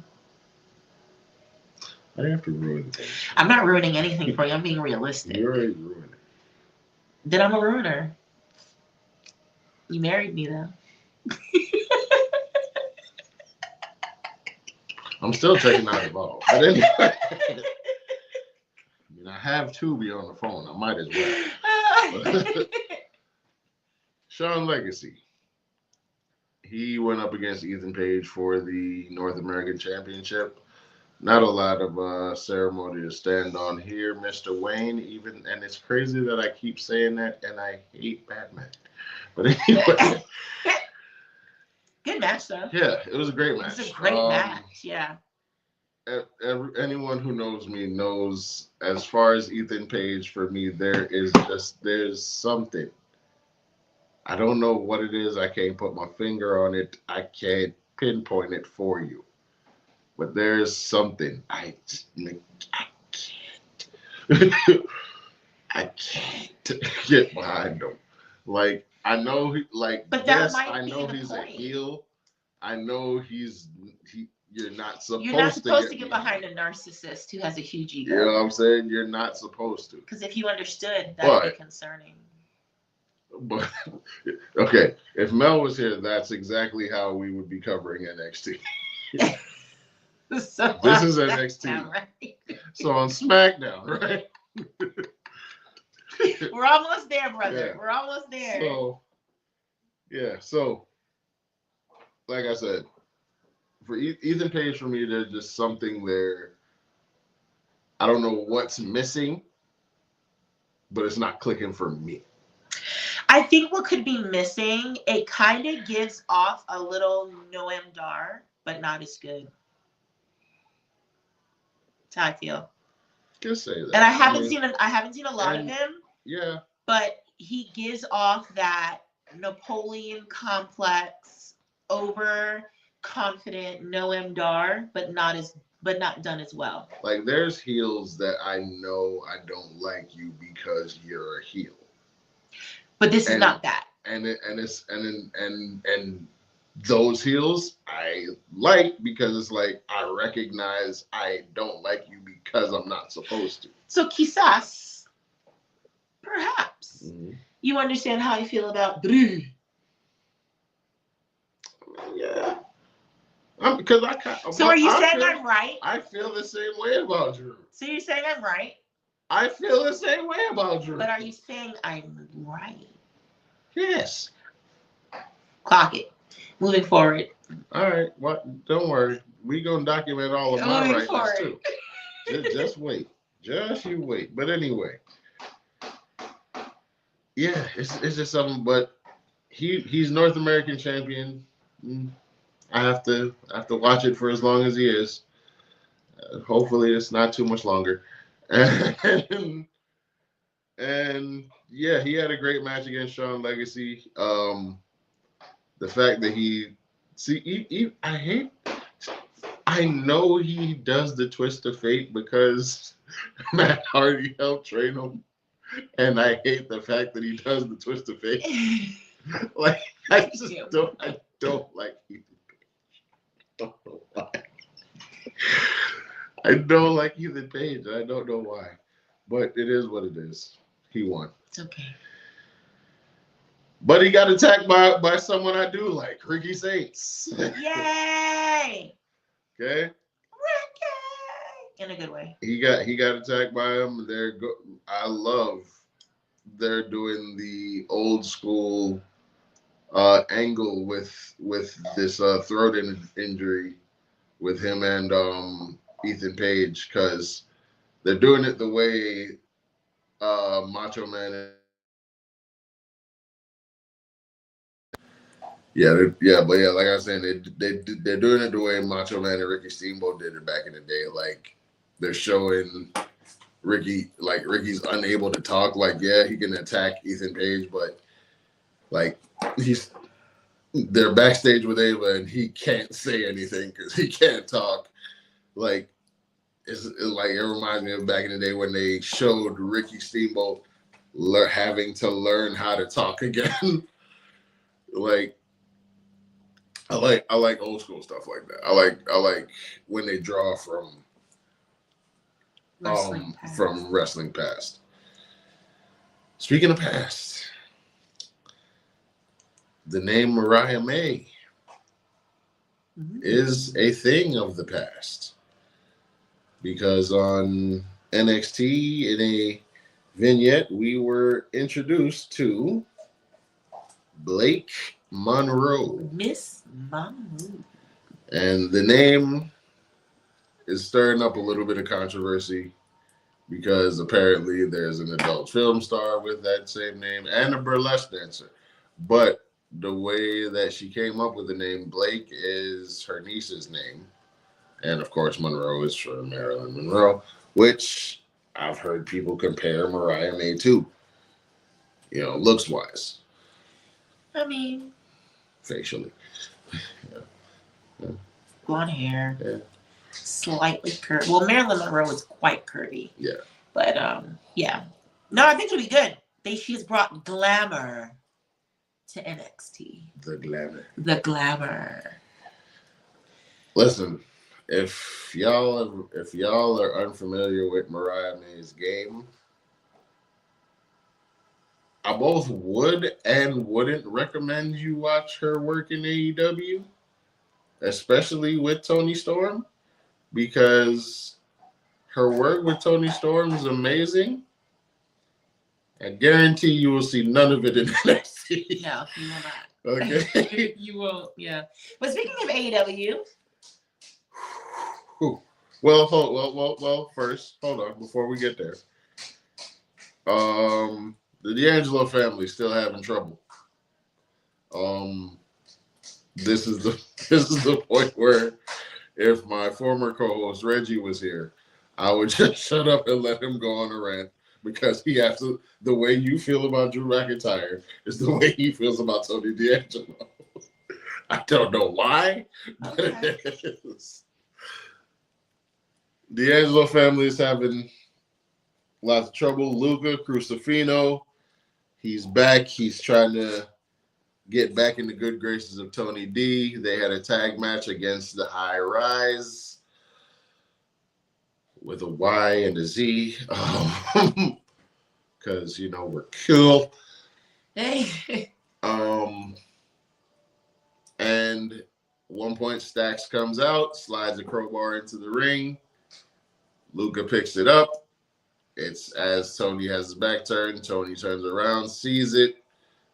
I have to ruin things. I'm not ruining anything for you. I'm being realistic. You're already ruining it. Then I'm a ruiner. You married me though. I'm still checking out the ball. But anyway, I mean, I have Tubi on the phone. I might as well. Sean Legacy. He went up against Ethan Page for the North American Championship. Not a lot of ceremony to stand on here, Mr. Wayne. And it's crazy that I keep saying that, and I hate Batman. But anyway. Good match, though. Yeah, it was a great match. It was a great match, yeah. Anyone who knows me knows, as far as Ethan Page, for me, there's something. I don't know what it is. I can't put my finger on it. I can't pinpoint it for you. But there's something. I can't. I can't get behind him. Like, I know but yes, I know he's a heel. I know you're not supposed to get behind a narcissist who has a huge ego. You know what I'm saying? You're not supposed to. Because if you understood, that would be concerning. But okay, if Mel was here, that's exactly how we would be covering NXT. So this is NXT. Right? So on SmackDown, right? We're almost there, brother. Yeah. We're almost there. So, yeah. So, like I said, for Ethan Page, for me, there's just something there. I don't know what's missing, but it's not clicking for me. I think what could be missing, it kind of gives off a little Noam Dar, but not as good. That's how I feel. Just say that. And I haven't seen a lot of him. Yeah. But he gives off that Napoleon complex, overconfident Noam Dar, but not done as well. Like, there's heels that I know I don't like you because you're a heel. But this is not that. And those heels I like because it's like I recognize I don't like you because I'm not supposed to. So quizás, perhaps, you understand how I feel about Drew. Yeah. Because So are you saying I'm right? I feel the same way about Drew. So you're saying I'm right? I feel the same way about Drew. But are you saying I'm right? Yes. Clock it. Moving forward. All right. What? Don't worry. We gonna document all of my rightness too. Just wait. Just you wait. But anyway. Yeah, it's just something. But he's North American champion. I have to watch it for as long as he is. Hopefully, it's not too much longer. And yeah, he had a great match against Sean Legacy. The fact that I know he does the twist of fate because Matt Hardy helped train him, and I hate the fact that he does the twist of fate. Like, I don't like Ethan Page. Don't know why. I don't like Ethan Page. I don't know why, but it is what it is. He won. It's okay. But he got attacked by someone I do like, Ricky Saints. Yay! Okay. Ricky! In a good way. He got attacked by him. I love they're doing the old school angle with this throat injury with him and Ethan Page, because they're doing it the way Macho Man. Like I was saying, they're doing it the way Macho Man and Ricky Steamboat did it back in the day. Like, they're showing Ricky, like, Ricky's unable to talk. Like, yeah, he can attack Ethan Page, but like they're backstage with Ava and he can't say anything because he can't talk. Like, it reminds me of back in the day when they showed Ricky Steamboat having to learn how to talk again. like I like old school stuff like that. I like when they draw from wrestling past. Speaking of past, the name Mariah May is a thing of the past, because on NXT in a vignette we were introduced to Blake Monroe. Miss Monroe. And the name is stirring up a little bit of controversy because apparently there's an adult film star with that same name and a burlesque dancer. But the way that she came up with the name Blake is her niece's name. And of course, Monroe is for Marilyn Monroe, which I've heard people compare Mariah May to, looks wise. I mean, facially. Blonde hair. Yeah. Slightly curvy. Well, Marilyn Monroe is quite curvy. Yeah. But yeah. No, I think it'll be good. She's brought glamour to NXT. The glamour. The glamour. Listen, if y'all are unfamiliar with Mariah May's game, I both would and wouldn't recommend you watch her work in AEW, especially with Toni Storm, because her work with Toni Storm is amazing. I guarantee you will see none of it in NXT. No, you will not. Okay. You won't, yeah. But speaking of AEW. Well, first, hold on, before we get there. The D'Angelo family still having trouble. This is the point where if my former co-host Reggie was here, I would just shut up and let him go on a rant, because he has to. The way you feel about Drew McIntyre is the way he feels about Tony D'Angelo. I don't know why, but it is. D'Angelo family is having lots of trouble. Luca Crucifino, he's back. He's trying to get back in the good graces of Tony D. They had a tag match against the High Rise with a Y and a Z, because we're cool. Hey. And at one point, Stax comes out, slides a crowbar into the ring. Luca picks it up. It's as Tony has his back turned. Tony turns around, sees it.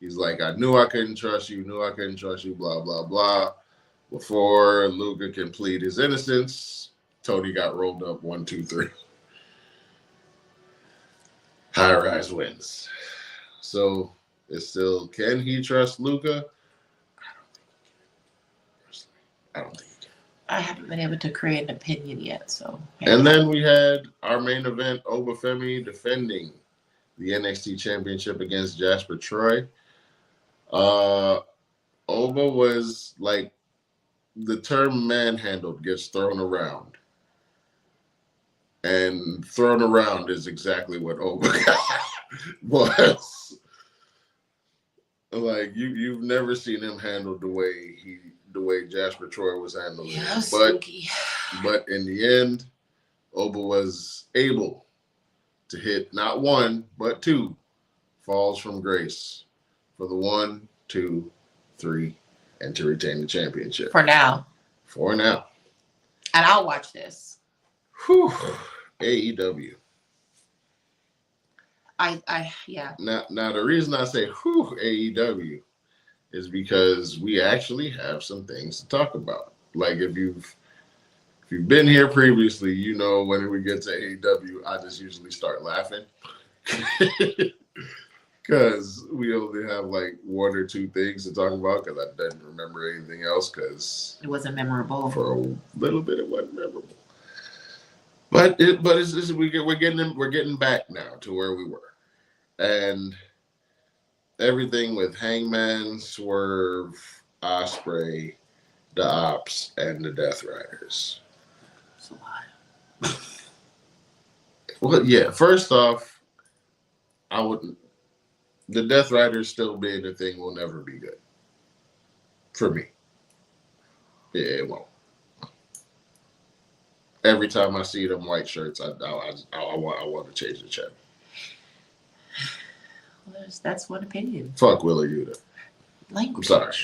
He's like, I knew I couldn't trust you, blah, blah, blah. Before Luca can plead his innocence, Tony got rolled up 1, 2, 3. High Rise wins. So it's still, can he trust Luca? I don't think he can. I haven't been able to create an opinion yet, so. And then we had our main event, Obafemi defending the NXT Championship against Jasper Troy. Oba was like, the term manhandled gets thrown around. And thrown around is exactly what Oba was. Like, you've never seen him handled the way Jasper Troy was handled. Yeah, spooky. But in the end, Oba was able to hit not one, but 2 falls from grace for the 1, 2, 3, and to retain the championship. For now. And I'll watch this. Whew. AEW. Yeah. Now the reason I say whew AEW is because we actually have some things to talk about. Like, if you've been here previously, when we get to AEW, I just usually start laughing. Because we only have like 1 or 2 things to talk about, because I didn't remember anything else, because it wasn't memorable. For a little bit, it wasn't memorable. But we're getting back now to where we were, and everything with Hangman, Swerve, Ospreay, the Ops, and the Death Riders. It's a lot. Well, yeah. First off, I wouldn't. The Death Riders still being a thing will never be good for me. Yeah, it won't. Every time I see them white shirts, I want to change the channel. Well, that's one opinion. Fuck Willa Yuta. I'm sorry.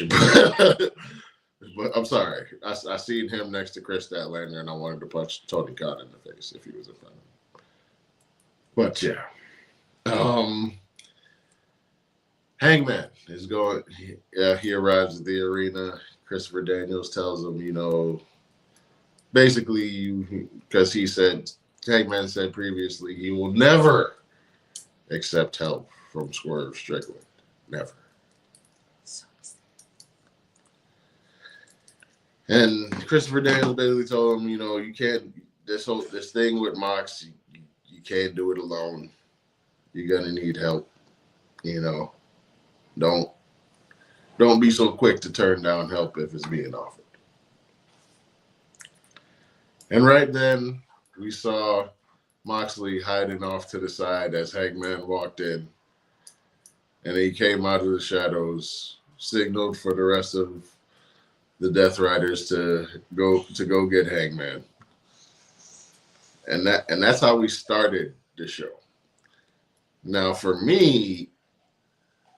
But I'm sorry. I seen him next to Chris Statlander, and I wanted to punch Tony Khan in the face if he was in front of him. But yeah, Hangman is going. He arrives at the arena. Christopher Daniels tells him, basically, because Hangman said previously, he will never accept help from Swerve Strickland. Never. And Christopher Daniels basically told him, you can't, this thing with Mox, you can't do it alone. You're gonna need help. Don't be so quick to turn down help if it's being offered. And right then, we saw Moxley hiding off to the side as Hangman walked in, and he came out of the shadows, signaled for the rest of the Death Riders to go get Hangman, and that's how we started the show. Now, for me,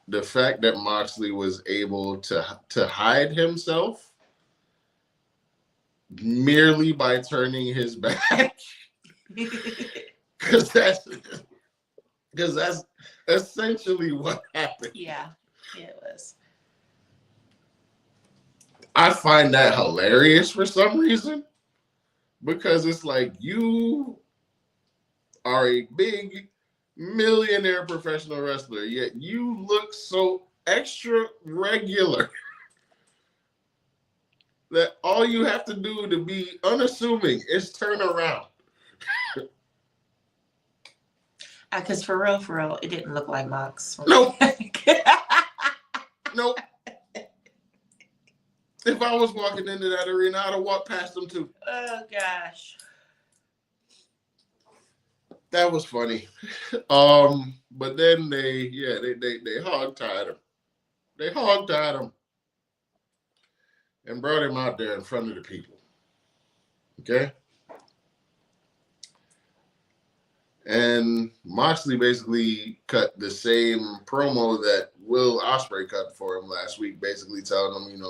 the fact that Moxley was able to hide himself merely by turning his back, because that's essentially what happened. Yeah, it was. I find that hilarious for some reason, because it's like, you are a big millionaire professional wrestler, yet you look so extra regular that all you have to do to be unassuming is turn around. Because for real, it didn't look like Mox. Nope. Nope. If I was walking into that arena, I'd have walked past them too. Oh gosh. That was funny. But then they hog-tied him. They hog-tied him and brought him out there in front of the people. Okay? And Moxley basically cut the same promo that Will Ospreay cut for him last week, basically telling him,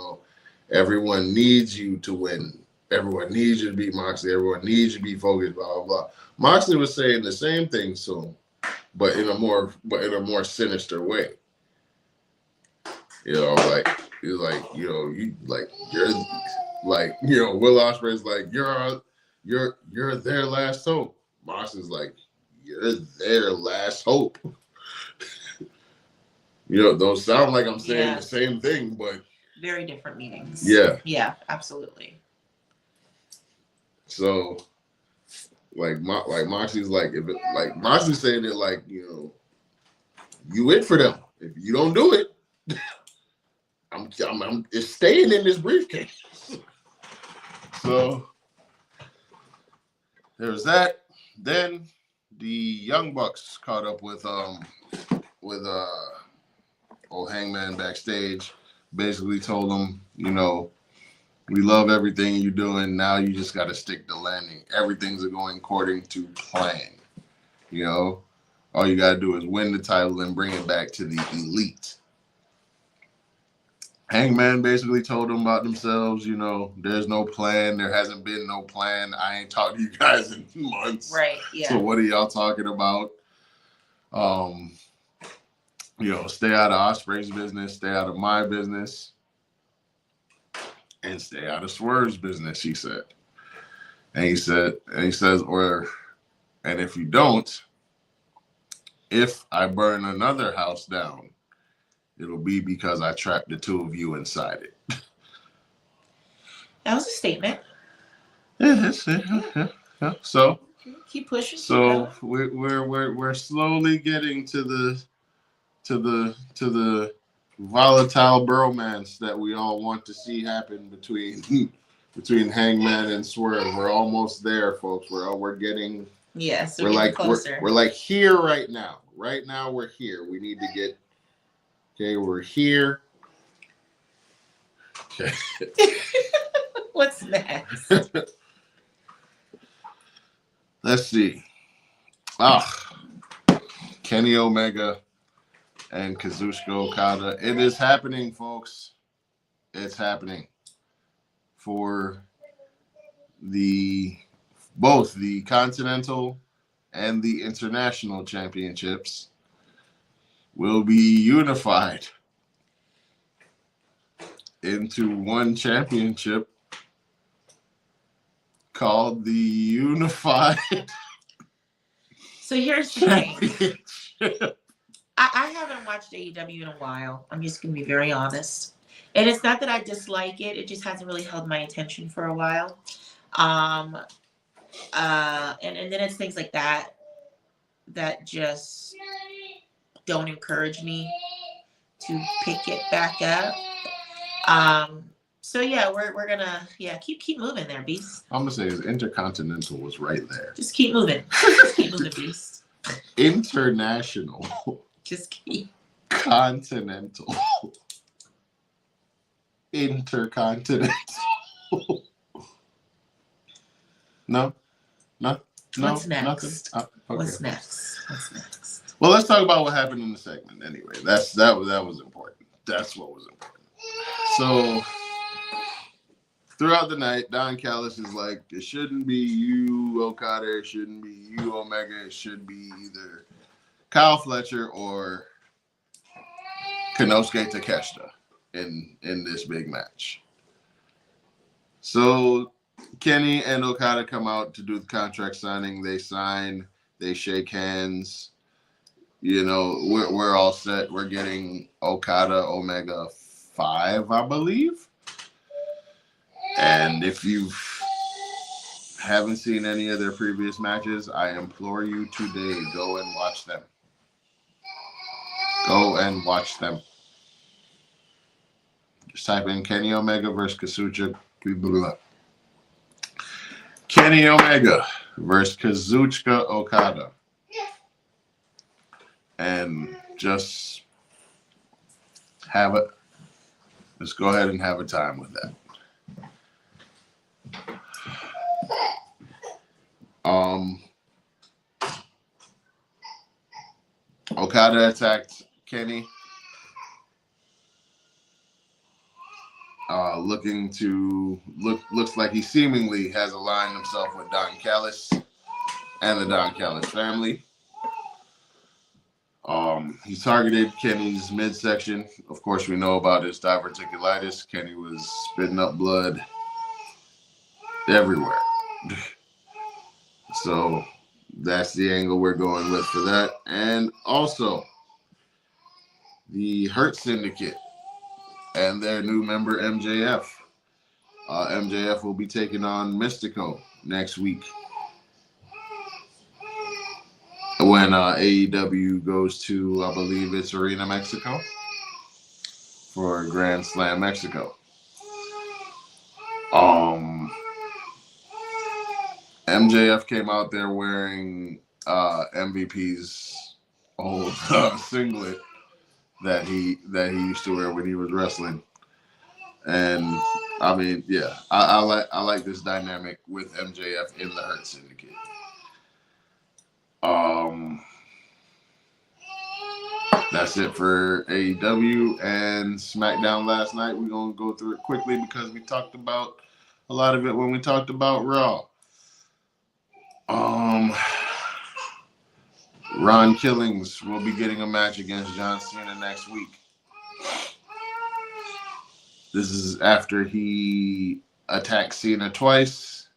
everyone needs you to win. Everyone needs you to beat Moxley. Everyone needs you to be focused, blah, blah, blah. Moxley was saying the same thing to him, but in a more sinister way. Will Ospreay's like, you're their last hope. Moxley's like, you're their last hope. Those sound like I'm saying the same thing, but very different meanings. Yeah. Yeah, absolutely. So, Moxley's Moxley's saying it like, you it for them. If you don't do it, it's staying in this briefcase. So there's that. Then the Young Bucks caught up with old Hangman backstage. Basically told him, we love everything you're doing. Now you just got to stick to landing. Everything's going according to plan. All you got to do is win the title and bring it back to the elite. Hangman basically told them about themselves. There's no plan. There hasn't been no plan. I ain't talked to you guys in months. Right, yeah. So what are y'all talking about? Stay out of Ospreay's business. Stay out of my business. And stay out of Swerve's business, he said. And he says, and if you don't, if I burn another house down, it'll be because I trapped the two of you inside it. That was a statement. Yeah. So keep pushing. So we're slowly getting to the volatile bromance that we all want to see happen between Hangman and Swerve. We're almost there, folks. We're getting Yes, we're like we're like here right now. Right now we're here. We need to get we're here. Okay. What's next? Let's see. Kenny Omega and Kazuchika Okada. It is happening, folks. It's happening for both the Continental and the International Championships will be unified into one championship called the Unified. So here's the thing. I haven't watched AEW in a while. I'm just going to be very honest. And it's not that I dislike it. It just hasn't really held my attention for a while. And then it's things like that just don't encourage me to pick it back up. So yeah, we're gonna keep moving there, Beast. I'm gonna say is Intercontinental was right there. Just keep moving. Just keep moving, Beast. International. Just keep. Continental. Intercontinental. No. What's next? Okay. What's next? Well, let's talk about what happened in the segment. Anyway, that was important. That's what was important. So throughout the night, Don Callis is like, it shouldn't be you, Okada. It shouldn't be you, Omega. It should be either Kyle Fletcher or Konosuke Takeshita in this big match. So Kenny and Okada come out to do the contract signing. They sign. They shake hands. You know, we're all set. We're getting Okada Omega 5, I believe. And if you haven't seen any of their previous matches, I implore you today, go and watch them. Go and watch them. Just type in Kenny Omega versus Kazuchika. Kenny Omega versus Kazuchika Okada. And just let's go ahead and have a time with that. Okada attacked Kenny. Looks like he seemingly has aligned himself with Don Callis and the Don Callis family. He targeted Kenny's midsection. Of course, we know about his diverticulitis. Kenny was spitting up blood everywhere. So that's the angle we're going with for that. And also, the Hurt Syndicate and their new member, MJF. MJF will be taking on Mystico next week when AEW goes to, I believe it's Arena Mexico for Grand Slam Mexico. MJF came out there wearing MVP's old singlet that he used to wear when he was wrestling, and I mean, yeah, I like this dynamic with MJF in the Hurt Syndicate. That's it for AEW and SmackDown last night. We're gonna go through it quickly because we talked about a lot of it when we talked about Raw. Ron Killings will be getting a match against John Cena next week. This is after he attacked Cena twice.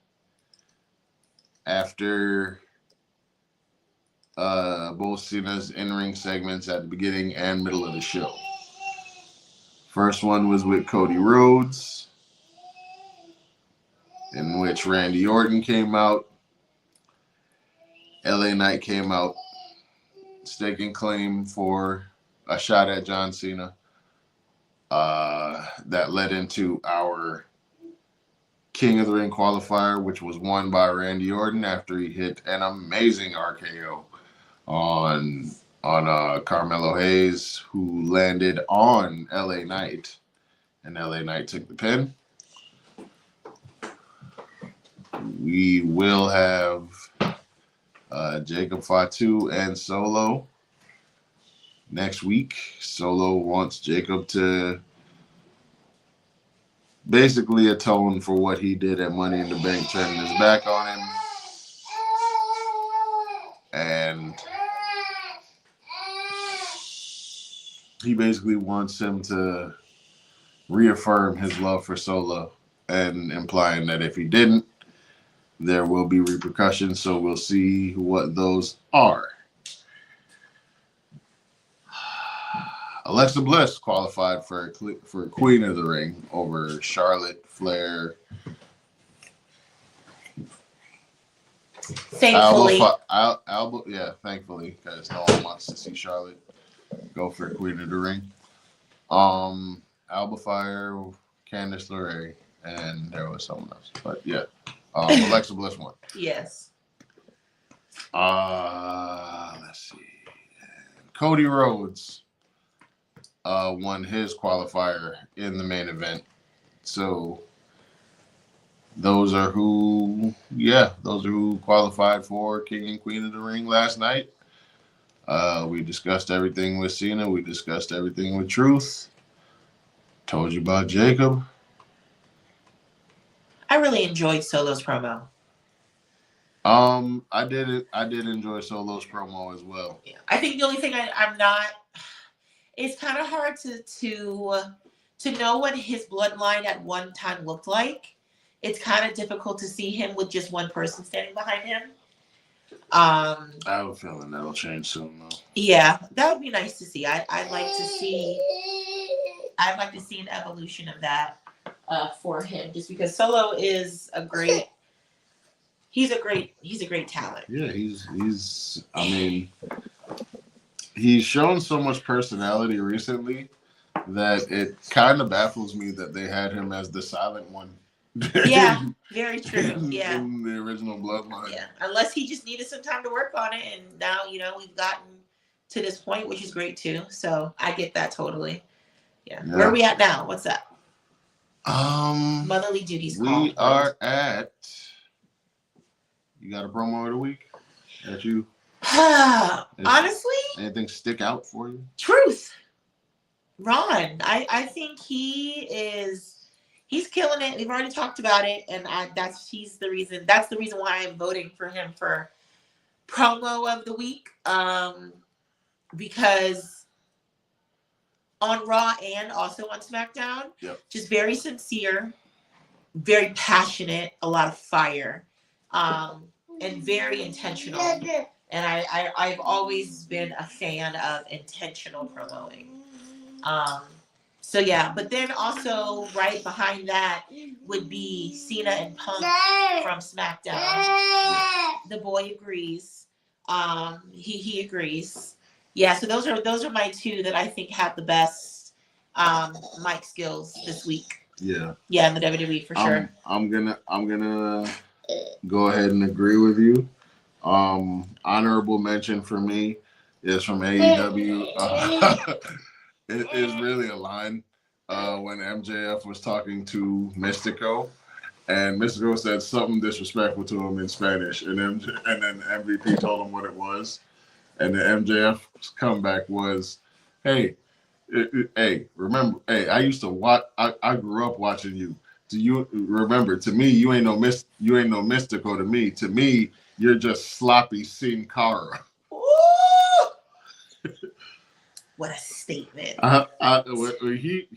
After both Cena's in-ring segments at the beginning and middle of the show. First one was with Cody Rhodes, in which Randy Orton came out. LA Knight came out, staking claim for a shot at John Cena. That led into our King of the Ring qualifier, which was won by Randy Orton after he hit an amazing RKO on Carmelo Hayes, who landed on LA Knight, and LA Knight took the pin. We will have Jacob Fatu and Solo next week. Solo wants Jacob to basically atone for what he did at Money in the Bank, turning his back on him. And he basically wants him to reaffirm his love for Solo, and implying that if he didn't, there will be repercussions. So we'll see what those are. Alexa Bliss qualified for Queen of the Ring over Charlotte Flair. Thankfully. Thankfully, because no one wants to see Charlotte go for Queen of the Ring. Alba Fire, Candice LeRae, and there was someone else. But yeah, Alexa Bliss won. Yes. Let's see. Cody Rhodes won his qualifier in the main event. So those are who qualified for King and Queen of the Ring last night. We discussed everything with Cena. We discussed everything with Truth. Told you about Jacob. I really enjoyed Solo's promo. I did enjoy Solo's promo as well. Yeah. I think the only thing I'm not, it's kind of hard to know what his bloodline at one time looked like. It's kind of difficult to see him with just one person standing behind him. I have a feeling that'll change soon, though. Yeah, that would be nice to see. I'd like to see an evolution of that for him, just because Solo is he's a great talent. Yeah, he's shown so much personality recently that it kind of baffles me that they had him as the silent one. Yeah, very true. Yeah. In the original Bloodline. Yeah, unless he just needed some time to work on it, and now we've gotten to this point, which is great too. So I get that totally. Yeah. Where are we at now? What's up? Motherly duties. We are at. You got a promo of the week that you? Honestly, anything stick out for you? Truth. Ron, I think he's killing it. We've already talked about it, and that's the reason why I'm voting for him for promo of the week. Because on Raw and also on SmackDown, just very sincere, very passionate, a lot of fire, and very intentional. And I've always been a fan of intentional promoting. So yeah, but then also right behind that would be Cena and Punk from SmackDown. The boy agrees. He agrees. Yeah, so those are my two that I think have the best mic skills this week. Yeah. Yeah, in the WWE for sure. I'm gonna go ahead and agree with you. Honorable mention for me is from AEW. It is really a line when MJF was talking to Mystico, and Mystico said something disrespectful to him in Spanish, and then MVP told him what it was, and the MJF's comeback was, "Hey, remember? Hey, I used to watch. I grew up watching you. Do you remember? To me, you ain't no Mystico. To me, you're just sloppy Sin Cara." What a statement.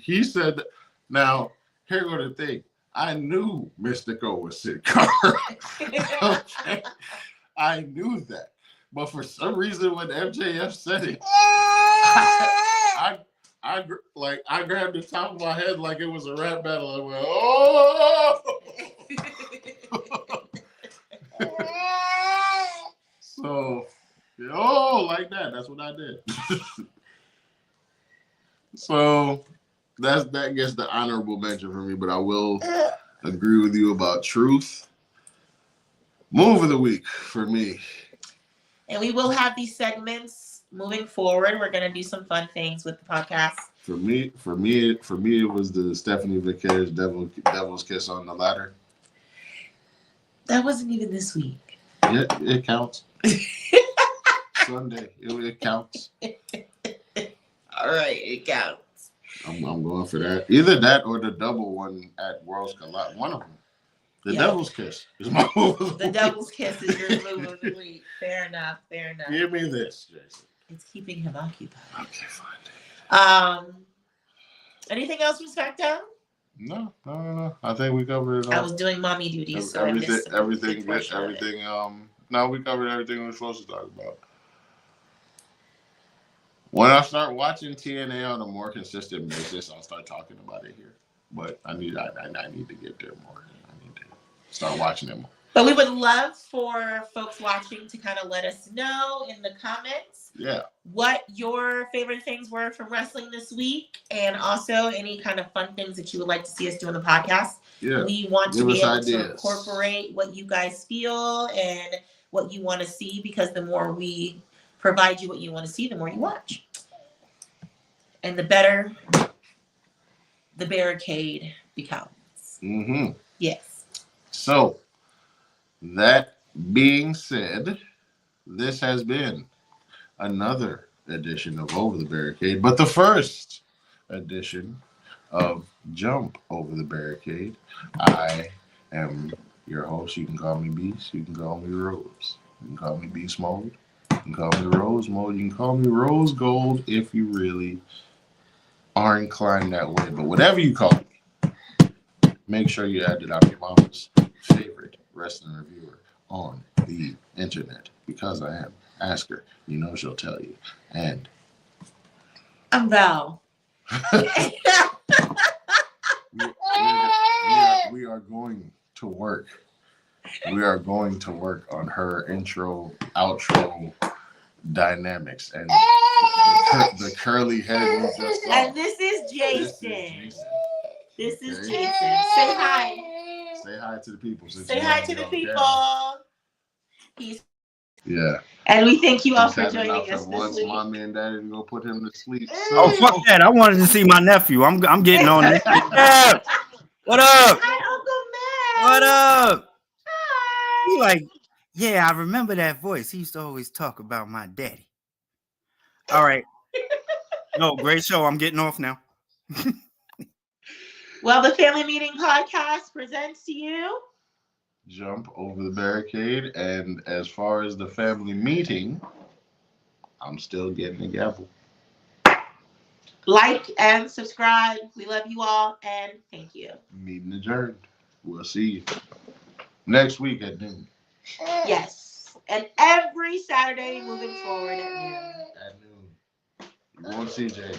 He said that. Now, here go the thing. I knew Mystico was Sin Cara. Okay? I knew that. But for some reason, when MJF said it, I grabbed the top of my head like it was a rap battle. I went, oh! So, like that. That's what I did. So that gets the honorable mention for me, but I will agree with you about truth. Move of the week for me. And we will have these segments moving forward. We're gonna do some fun things with the podcast. For me, it was the Stephanie Vickers Devil's Kiss on the Ladder. That wasn't even this week. It counts. Sunday, it counts. All right, it counts. I'm going for that. Either that or the double one at Worlds Collide. One of them. The Devil's Kiss is my move of the week. Devil's Kiss is your move of the week. Fair enough. Give me this, Jason. It's keeping him occupied. Okay, fine. Anything else from SmackDown? No. I think we covered it all. I was doing mommy duties, so everything. No, we covered everything we were supposed to talk about. When I start watching TNA on a more consistent basis, I'll start talking about it here. But I need to get there more. I need to start watching it more. But we would love for folks watching to kind of let us know in the comments what your favorite things were from wrestling this week, and also any kind of fun things that you would like to see us do on the podcast. Yeah. We want to be able to incorporate what you guys feel and what you want to see, because the more we provide you what you want to see, the more you watch. And the better the barricade becomes. Mm-hmm. Yes. So, that being said, this has been another edition of Over the Barricade, but the first edition of Jump Over the Barricade. I am your host. You can call me Beast. You can call me Rose. You can call me Beast Mode. You can call me Rose Mode. You can call me Rose Gold if you really are inclined that way. But whatever you call me, make sure you add it on your mama's favorite wrestling reviewer on the internet, because I am. Ask her. You know she'll tell you. And I'm Val. we are going to work. We are going to work on her intro, outro dynamics, and the curly head we just saw. And this is Jason. This is Jason. Say hi. Say hi to the people. Say hi to the people. Yeah. And we thank you all for joining us once this week. Mommy and Daddy go put him to sleep. So. Oh, fuck that. I wanted to see my nephew. I'm getting on this. Yeah. What up? Hi, Uncle Matt. What up? Hi. He like, yeah, I remember that voice. He used to always talk about my daddy. All right. No, great show. I'm getting off now. Well, the Family Meeting Podcast presents to you Jump Over the Barricade. And as far as the family meeting, I'm still getting the gavel. Like and subscribe. We love you all, and thank you. Meeting adjourned. We'll see you next week at noon. Yes. And every Saturday moving forward at noon. At noon. You won't see Jay.